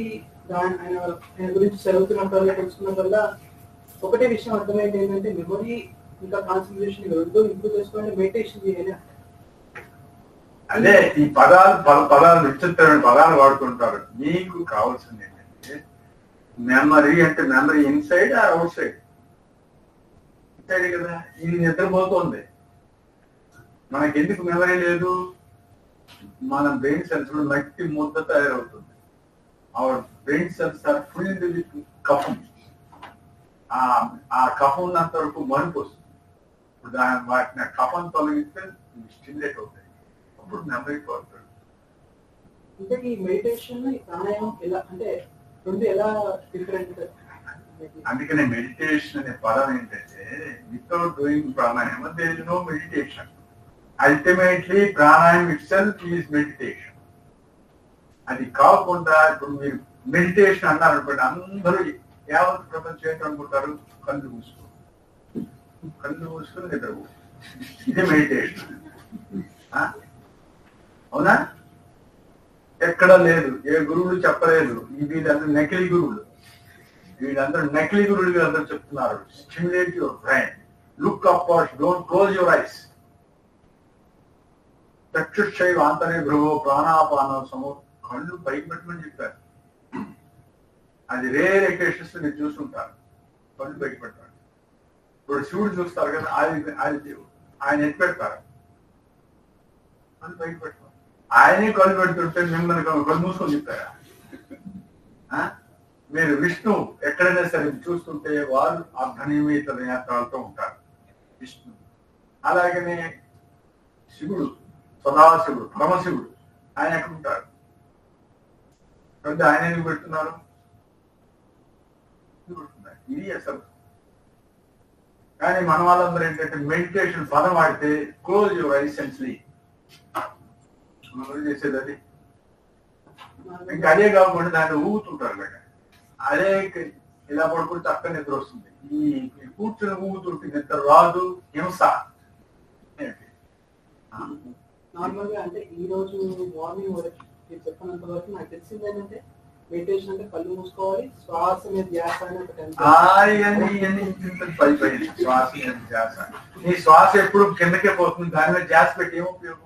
ఆయన గురించి చదువుతున్నప్పుడల్లా తెలుసుకున్నప్పుడల్లా ఒకటే విషయం అర్థమైంది ఏంటంటే మెమరీ ఇంకా కాన్సన్ట్రేషన్ రెండు ఇంప్రూవ్ చేసుకోవాలంటే మెడిటేషన్ చేయాలి. అదే ఈ పదాలు విచిత్రమైన పదాలు వాడుతుంటారు. మీకు కావాల్సింది ఏంటంటే మెమరీ అంటే memory inside or outside. Inside కదా. ఇది నిద్రపోతుంది. మనకి ఎందుకు మెమరీ లేదు? మన బ్రెయిన్ సెల్స్ లో మట్టి ముద్ద తయారవుతుంది. Our brain cells are filled with kapham. ఆ కఫం ఉన్నంత వరకు మరుపు వస్తుంది. ఇప్పుడు వాటిని కఫం తొలగిస్తే స్టిమ్యులేట్ అవుతాయి. అప్పుడు మెమరీ పడుతుంది. అంటే ఈ మెడిటేషన్ ప్రాణాయామం ఎలా అంటే రెండు ఎలా డిఫరెంట్? అందుకనే మెడిటేషన్ అనే పదం ఏంటంటే వితౌట్ డూయింగ్ ప్రాణాయామం there is no meditation. Ultimately ప్రాణాయామం ఇట్ సెల్ఫ్ ఈజ్ మెడిటేషన్. అది కాకుండా ఇప్పుడు మీరు మెడిటేషన్ అన్నారు అనుకోండి, అందరూ యావత్ ప్రపంచం ఏంటనుకుంటారు? కళ్ళు మూసుకుని నిద్రపో. ఇదే మెడిటేషన్. అవునా? ఎక్కడా లేదు, ఏ గురువులు చెప్పలేదు. వీళ్ళందరూ నకిలీ గురువులు. వీళ్ళందరూ చెప్తున్నారు. Stimulate your brain, look upwards, don't close your eyes. చక్షుషైవ ఆంతరే భ్రువో ప్రాణాపానం సమో. కళ్ళు పైకి పెట్టమని చెప్పారు. అది రేర్ ఎకేషన్స్ మీరు చూస్తుంటారు. కళ్ళు పైకి పెట్టారు. ఇప్పుడు శివుడు చూస్తారు కదా, ఆయన ఎత్తి పెడతారు, కళ్ళు పైకి పెడతారు. ఆయనే కళ్ళు పెడుతుంటే మిమ్మల్ని కళ్ళు మూసుకొని చెప్తారా? మీరు విష్ణు ఎక్కడైనా సరే చూస్తుంటే వారు అర్ధనియమిత నేత్రాలతో ఉంటారు విష్ణు. అలాగనే శివుడు, సదాశివుడు, పరమశివుడు, ఆయన ఎక్కడ ఉంటారు? అంటే ఆయన ఎందుకు పెడుతున్నారు? ఇది అసలు. కానీ మన వాళ్ళందరూ ఏంటంటే మెడిటేషన్ పదం వాడితే close your ice and sleep. చేసేది అది. ఇంకా అదే కాకుండా దాన్ని ఊగుతుంటారు కదా, అదే ఇలా పడుకుంటే అక్కడ నిద్ర వస్తుంది. ఈ కూర్చుని ఊగుతుంటే నిద్ర రాదు, హింస. నార్మల్ గా అంటే ఈ రోజు మార్నింగ్ వరకు చెప్పినంత వరకు నాకు తెలిసింది ఏంటంటే మెడిటేషన్ అంటే కళ్ళు మూసుకోవాలి, శ్వాస మీద ధ్యాస శ్వాస మీద ధ్యాస. నీ శ్వాస ఎప్పుడు కిందకే పోతుంది, దాని మీద ధ్యాస పెట్టి ఏం ఉపయోగం?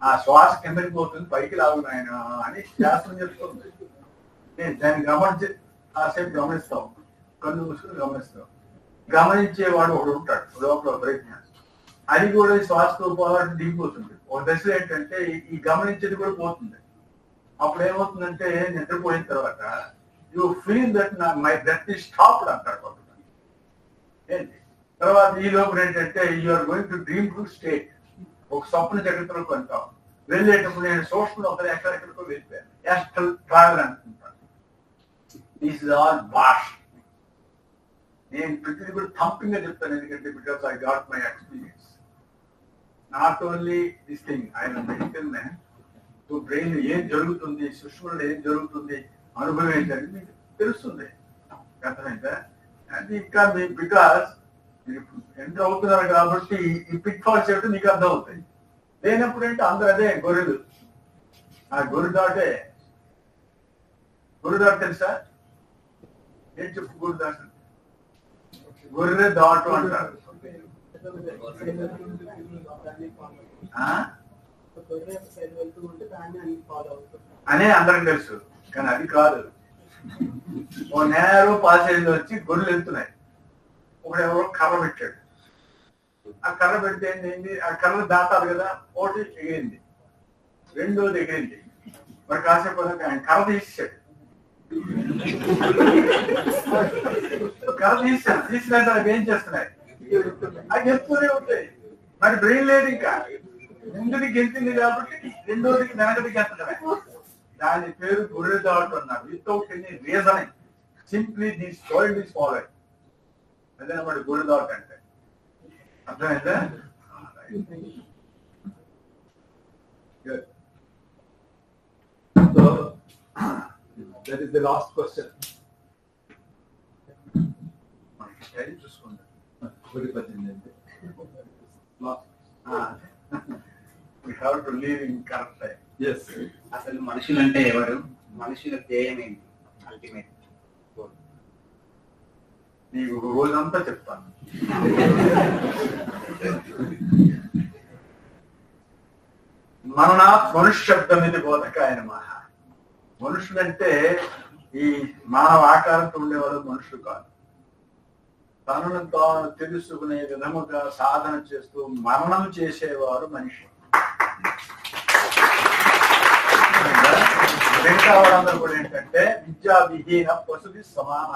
ఆ శ్వాస కిందకి పోతుంది, పైకి లాగు నాయన అని శాస్త్రం చెప్తుంది. నేను దాన్ని కాసేపు గమనిస్తాం, కళ్ళు మూసుకుని గమనిస్తాం. గమనించేవాడు ఒకడు ఉంటాడు లోపల ప్రయత్నం. అది కూడా శ్వాసతో పోవాలంటే దిగిపోతుంది. ఒక దశలో ఏంటంటే ఈ గమనించేది కూడా పోతుంది. అప్పుడు ఏమవుతుందంటే నిద్రపోయిన తర్వాత you feel that my breath is stopped అంటాడు కొంతమంది. ఏంటి తర్వాత ఈ లోపల ఏంటంటే you're going to dream to state. ఒక స్వప్న జగత్తులోకి వెళ్తాం. వెళ్ళేటప్పుడు నేను సూక్ష్మ ఒకరు ఎక్కడెక్కడికో వెళ్ళిపోయాను. యాస్ట్రల్ ట్రావెల్ అనుకుంటాను. దిస్ ఇస్ ఆల్ భాష. నేను ప్రతిదీ కూడా థంపింగ్ గా చెప్తాను, ఎందుకంటే because I got my experience. Not only this thing, I'm medical man. Brain ఏం జరుగుతుంది, సృష్టిలో ఏం జరుగుతుంది, అనుభవం ఏంటంటే మీకు తెలుస్తుంది. అర్థమైందా? అది ఇంకా మీకు బికాస్ మీరు ఎంటర్ అవుతున్నారు కాబట్టి ఈ పిట్ ఫాల్స్ ఏంటో మీకు అర్థం అవుతాయి. లేనప్పుడు ఏంటి అందరూ అదే గొర్రెలు. ఆ గొర్రెదాటే తెలుసా? ఏం చెప్పు గొర్రెదాట? గొర్రె దాటు అంటారు. ఒక గొర్రె ఒక సైడ్ వెళ్తూ ఉంటే దాన్ని అన్ని ఫాలో అవుతుంది అనే అందరికి తెలుసు. కానీ అది కాదు. ఓ నేరు పాసేళ్ళు వచ్చి గొర్రెలు వెళ్తున్నాయి. ఒకడు ఎవరో కర్ర పెట్టాడు. ఆ కర్ర పెడితే ఏంటి, ఆ కర్ర దాటాలి కదా. ఒకటి ఎగిరింది, రెండోది ఎగిరింది. మరి కాసేపు ఆయన కర్ర తీసాడు. కర్ర తీసినట్టు అవి ఏం చేస్తున్నాయి, అవి గెలుస్తూనే ఉంటాయి. మరి బ్రెయిన్ లేదు, ఇంకా ముందుది గెలిచింది కాబట్టి రెండోదికి వెనకటికి గెలుతున్నాయి. దాని పేరు గొర్రె దాటు అన్నారు. Without any reasoning, simply this world is following. అదేనమాట గొర్రె దాటు అంటే. అర్థమైందా? So that is the last question. Time చూసుకోండి. We have to live in correct time. Yes. అసలు మనుషులు అంటే ఎవరు, మనుషుల ధ్యేయం ఏంటి, అల్టిమేట్ గోల్? నీకు రోజంతా చెప్తాను. మననాథ్ మనుష్యబ్దం ఇది బోధకాయ నమః. మనుషులంటే ఈ మానవ ఆకారంతో ఉండేవాళ్ళు మనుషులు కాదు. తనను తాను తెలుసుకునే విధముగా సాధన చేస్తూ మరణం చేసేవారు మనిషి. రెండవరందరూ కూడా ఏంటంటే విద్యా విహీన పశువి సమాన,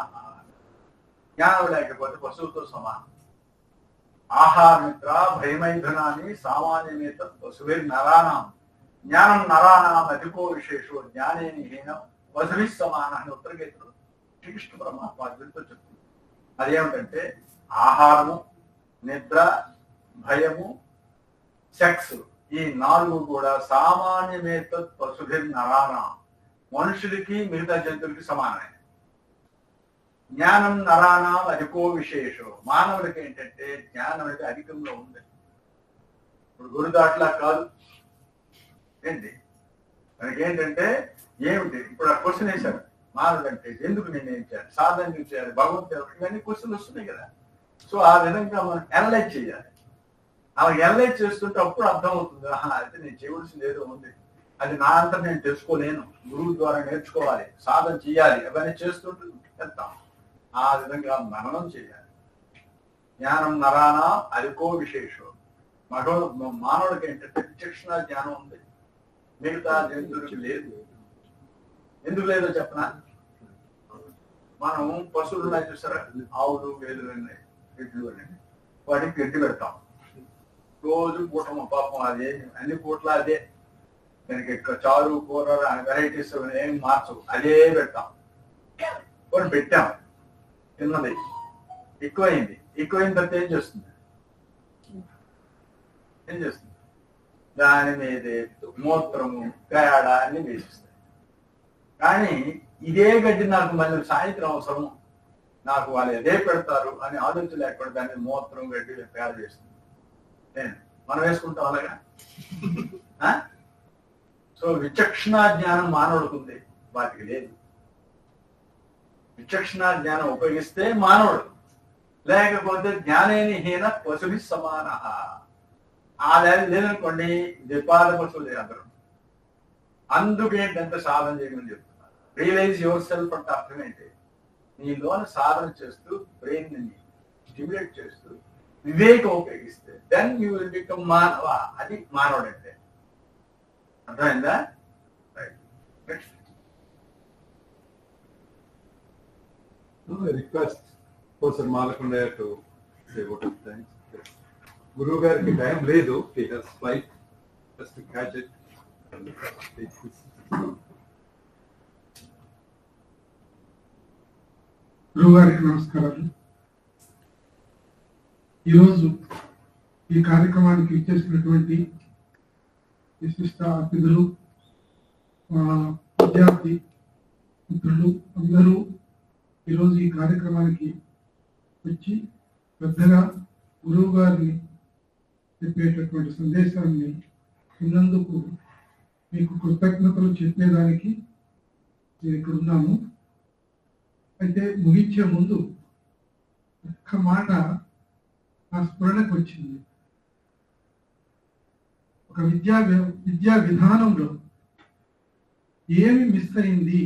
జ్ఞానం లేకపోతే పశువుతో సమానం. ఆహారమిత్ర భయమైధునాన్ని సామాన్యమేత పశువే నరాణం, జ్ఞానం నరాణం అధికో విశేషో జ్ఞానేని హీనం పశువి సమాన అని ఉత్తరగీతలు శ్రీకృష్ణ పరమాత్మ అర్జునుడితో చెప్తుంది. అదేమిటంటే ఆహారము, నిద్ర, భయము, సెక్స్, ఈ 4 కూడా సామాన్యమేత పశుభి నరాణం, మనుషులకి మిగతా జంతువులకి సమానమే. జ్ఞానం నరాణం అధికో విశేషం, మానవులకి ఏంటంటే జ్ఞానం అనేది అధికంలో ఉంది. ఇప్పుడు గురుదాట్లా కాదు ఏంటి, మనకి ఏంటంటే ఏమిటి, ఇప్పుడు ఆ క్వశ్చన్ వేశారు మానవుడు అంటే ఎందుకు నేనేం చేయాలి, సాధన చేయాలి, భగవంతుడు, ఇవన్నీ క్వశ్చన్లు వస్తున్నాయి కదా. సో ఆ విధంగా మనం అనలైజ్ చేయాలి. అలా అనలైజ్ చేస్తుంటే అప్పుడు అర్థం అవుతుంది, అయితే నేను చేయవలసింది ఏదో ఉంది, అది నా అంతా నేను తెలుసుకోలేను, గురువు ద్వారా నేర్చుకోవాలి, సాధన చేయాలి, అవన్నీ చేస్తుంటే వెళ్తాం. ఆ విధంగా మననం చేయాలి. జ్ఞానం నరానా అదికో విశేషం. మానవుడికి ఏంటంటే విచక్షణ జ్ఞానం ఉంది, మిగతా జంతువులకి లేదు. ఎందుకు లేదో చెప్పనా, మనం పశువులు ఉన్నాయి చూసారా, ఆవులు, వేలు ఉన్నాయి, ఎడ్లు ఉన్నాయి, వాటికి గడ్డి పెడతాం రోజు. పూటం పాపం అదే, అన్ని పూట్ల అదే, దానికి చారు, కూర, వెరైటీస్ ఏం మార్చవు, అదే పెడతాం. కొన్ని పెట్టాం, తిన్నది ఎక్కువైంది, ఎక్కువైన తర్వాత ఏం చేస్తుంది, దాని మీదే మూత్రము, పేడ అన్ని వేసిస్తాయి. కానీ ఇదే గడ్డి నాకు మళ్ళీ సాయంత్రం అవసరం, నాకు వాళ్ళు అదే పెడతారు అని ఆలోచన లేకుండా దాన్ని మూత్రం, గడ్డి, పేడ వేస్తుంది. మనం వేసుకుంటాం అలాగా. సో విచక్షణ జ్ఞానం మానవుడికి ఉంది, వాటికి లేదు. విచక్షణ జ్ఞానం ఉపయోగిస్తే మానవుడు, లేకపోతే జ్ఞానేని హీన పశువి సమాన. ఆ లేదనుకోండి ద్విపాద పశువులు అందరం. అందుకేంటంటే సాధన చేయమని చెప్తున్నారు. రియలైజ్ యువర్ సెల్ఫ్ అంటే అర్థం ఏంటి, నీలోన సాధన చేస్తూ బ్రెయిన్ ని స్టిమ్యులేట్ చేస్తూ వివేకం ఉపయోగిస్తే దెన్ యూ విల్ బికమ్ మానవ. అది మానవుడు అంటే. అర్థమైందా? Right. I request Professor Malakundaya to say what is thanks. Guru gariki time ledu, he has flight, just to catch it and take this. గురువు గారికి నమస్కారాలు. ఈరోజు ఈ కార్యక్రమానికి ఇచ్చేసినటువంటి విశిష్ట అతిథులు, విద్యార్థి మిత్రులు అందరూ ఈరోజు ఈ కార్యక్రమానికి వచ్చి పెద్దగా గురువు గారిని చెప్పేటటువంటి సందేశాన్ని విన్నందుకు మీకు కృతజ్ఞతలు చెప్పేదానికి నేను ఇక్కడ ఉన్నాను. అయితే ముగించే ముందు ఒక్క మాట నా స్ఫురణకు వచ్చింది. ఒక విద్యా విధానంలో ఏమి మిస్ అయింది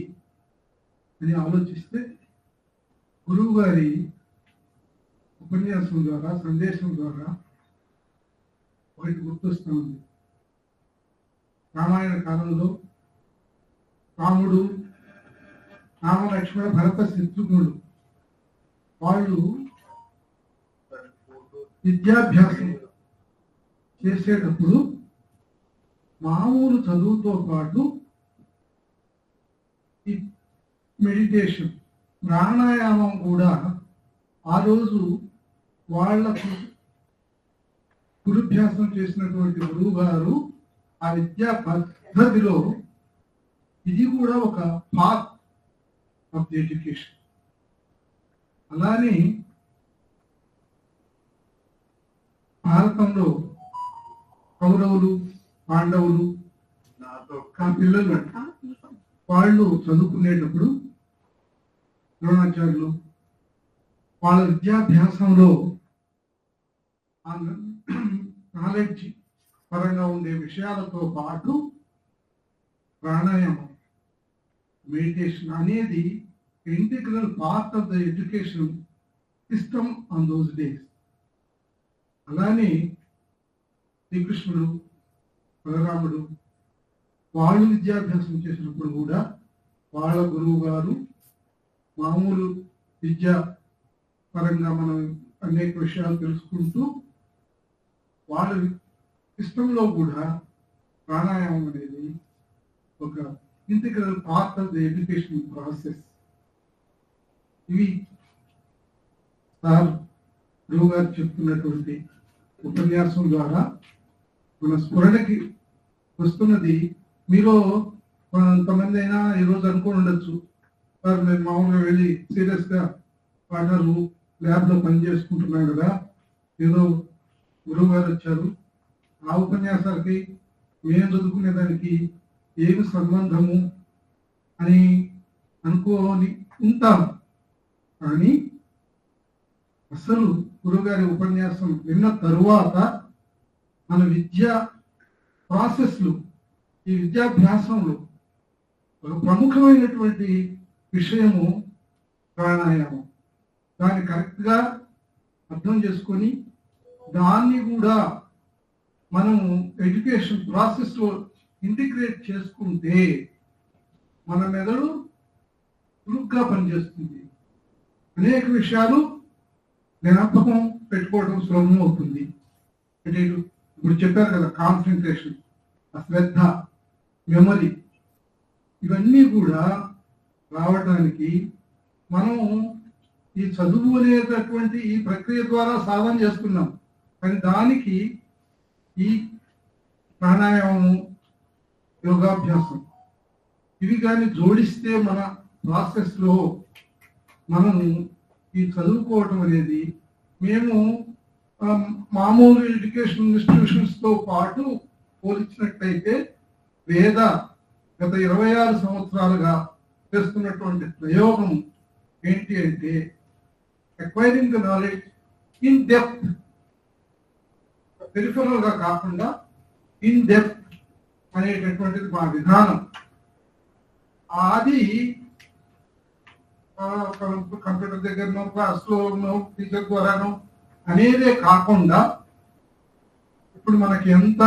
అని ఆలోచిస్తే గురువు గారి ఉపన్యాసం ద్వారా, సందేశం ద్వారా ఒకటి గుర్తొస్తూ ఉంది. రామాయణ కాలంలో రాముడు, రామ, లక్ష్మణ, భరత, శత్రుఘ్నుడు వాళ్ళు విద్యాభ్యాసం చేసేటప్పుడు మామూలు చదువుతో పాటు ఈ మెడిటేషన్, ప్రాణాయామం కూడా ఆ రోజు వాళ్లకు గురుభ్యాసం చేసినటువంటి గురువు గారు ఆ విద్యా పద్ధతిలో ఇది కూడా ఒక పార్ట్ ఆఫ్ ది ఎడ్యుకేషన్. అలానే భారతంలో కౌరవులు, పాండవులు పిల్లలు వాళ్ళు చదువుకునేటప్పుడు ద్రోణాచార్యులు వాళ్ళ విద్యాభ్యాసంలో నాలెడ్జ్ పరంగా ఉండే విషయాలతో పాటు ప్రాణాయామం, మెడిటేషన్ అనేది integral part of the education system on those days. అలానే శ్రీకృష్ణుడు, బలరాముడు వాళ్ళు విద్యాభ్యాసం చేసినప్పుడు కూడా వాళ్ళ గురువు గారు మామూలు విద్యా పరంగా మనం అనేక విషయాలు తెలుసుకుంటూ వాళ్ళ సిస్టంలో కూడా ప్రాణాయామం అనేది ఒక integral part of the education process. ఇవి సార్ గురువు గారు చెప్తున్నటువంటి ఉపన్యాసం ద్వారా మన స్ఫురణకి వస్తున్నది. మీరు కొంతమంది అయినా ఈరోజు అనుకుని ఉండొచ్చు, సార్ నేను మామూలుగా వెళ్ళి సీరియస్గా పార్ట్నరు ల్యాబ్లో పని చేసుకుంటున్నాను కదా, ఏదో గురువు గారు వచ్చారు, ఆ ఉపన్యాసాలకి మేము చదువుకునేదానికి ఏమి సంబంధము అని అనుకోని ఉంటాం. కానీ అసలు గురువుగారి ఉపన్యాసం విన్న తరువాత మన విద్యా ప్రాసెస్లు, ఈ విద్యాభ్యాసంలో ఒక ప్రముఖమైనటువంటి విషయము ప్రాణాయామం. దాన్ని కరెక్ట్గా అర్థం చేసుకొని దాన్ని కూడా మనము ఎడ్యుకేషన్ ప్రాసెస్లో ఇంటిగ్రేట్ చేసుకుంటే మన మెదడు చురుగ్గా పనిచేస్తుంది. అనేక విషయాలు జ్ఞాపకం పెట్టుకోవడం సులభం అవుతుంది. అంటే ఇప్పుడు చెప్పారు కదా, కాన్సన్ట్రేషన్, శ్రద్ధ, మెమరీ, ఇవన్నీ కూడా రావడానికి మనం ఈ చదువు అనేటటువంటి ఈ ప్రక్రియ ద్వారా సాధన చేస్తున్నాం. కానీ దానికి ఈ ప్రాణాయామము, యోగాభ్యాసం ఇవి కానీ జోడిస్తే మన ప్రాసెస్లో మనము ఈ చదువుకోవటం అనేది మేము మామూలు ఎడ్యుకేషన్ ఇన్స్టిట్యూషన్స్తో పాటు పోల్చినట్లయితే వేద గత 26 సంవత్సరాలుగా చేస్తున్నటువంటి ప్రయోగం ఏంటి అంటే acquiring the knowledge in depth, peripheral గా కాకుండా ఇన్ డెప్త్ అనేటటువంటిది మా విధానం. అది కంప్యూటర్ దగ్గరనో, క్లాస్లోనో, టీచర్ ద్వారానో అనేదే కాకుండా ఇప్పుడు మనకి ఎంత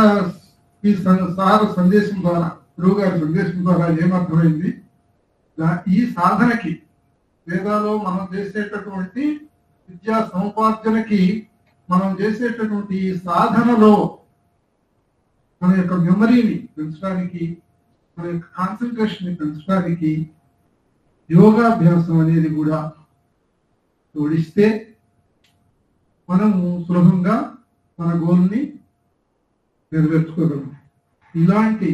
ఈ సార సందేశం ద్వారా, గురువు గారి సందేశం ద్వారా ఏమర్థమైంది, ఈ సాధనకి వేదాలో మనం చేసేటటువంటి విద్యా సముపార్జనకి మనం చేసేటటువంటి ఈ సాధనలో మన యొక్క మెమరీని పెంచడానికి, మన యొక్క కాన్సన్ట్రేషన్ పెంచడానికి యోగాభ్యాసం అనేది కూడా జోడిస్తే మనము సులభంగా మన గోల్ని నెరవేర్చుకోగలం. ఇలాంటి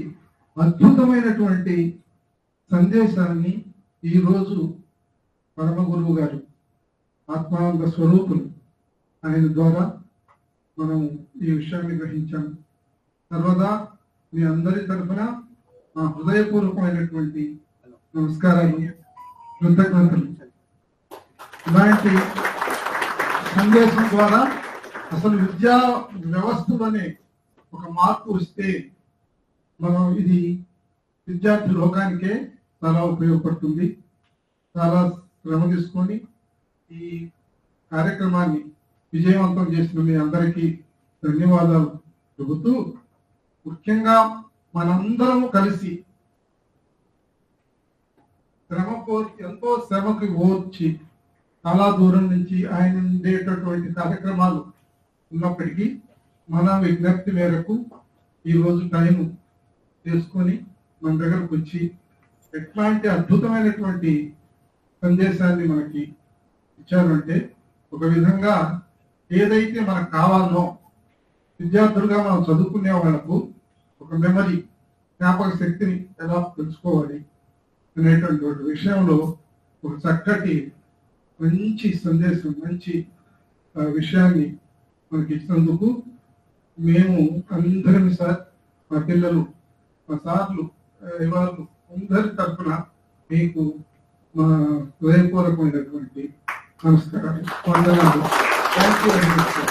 అద్భుతమైనటువంటి సందేశాన్ని ఈరోజు పరమ గురువు గారు ఆత్మానంద స్వరూపులు ఆయన ద్వారా మనం ఈ విషయాన్ని గ్రహించాము. సర్వదా మీ అందరి తరఫున మా హృదయపూర్వకమైనటువంటి నమస్కారాలు, కృతజ్ఞతలు. ఇలాంటి సందేశం ద్వారా అసలు విద్యా వ్యవస్థలోనే ఒక మార్పు వస్తే మనం ఇది విద్యార్థి లోకానికే చాలా ఉపయోగపడుతుంది. చాలా శ్రమ తీసుకొని ఈ కార్యక్రమాన్ని విజయవంతం చేసిన మీ అందరికీ ధన్యవాదాలు చెబుతూ, ముఖ్యంగా మనందరం కలిసి ఎంతో శ్రమకి ఓర్చి చాలా దూరం నుంచి ఆయన ఉండేటటువంటి కార్యక్రమాలు ఉన్నప్పటికీ మన విజ్ఞప్తి మేరకు ఈరోజు టైం చేసుకొని మన దగ్గరకు వచ్చి ఎట్లాంటి అద్భుతమైనటువంటి సందేశాన్ని మనకి ఇచ్చారంటే, ఒక విధంగా ఏదైతే మనకు కావాలనో విద్యార్థులుగా మనం చదువుకునే వాళ్ళకు ఒక మెమరీ, జ్ఞాపక శక్తిని ఎలా పెంచుకోవాలి అనేటువంటి విషయంలో ఒక చక్కటి మంచి సందేశం, మంచి విషయాన్ని మనకి ఇచ్చినందుకు మేము అందరం సార్, మా పిల్లలు, మా సార్లు, వాళ్ళు అందరి తరఫున మీకు మా హృదయపూర్వకమైనటువంటి నమస్కారాలు, వందనాలు. Thank you very much.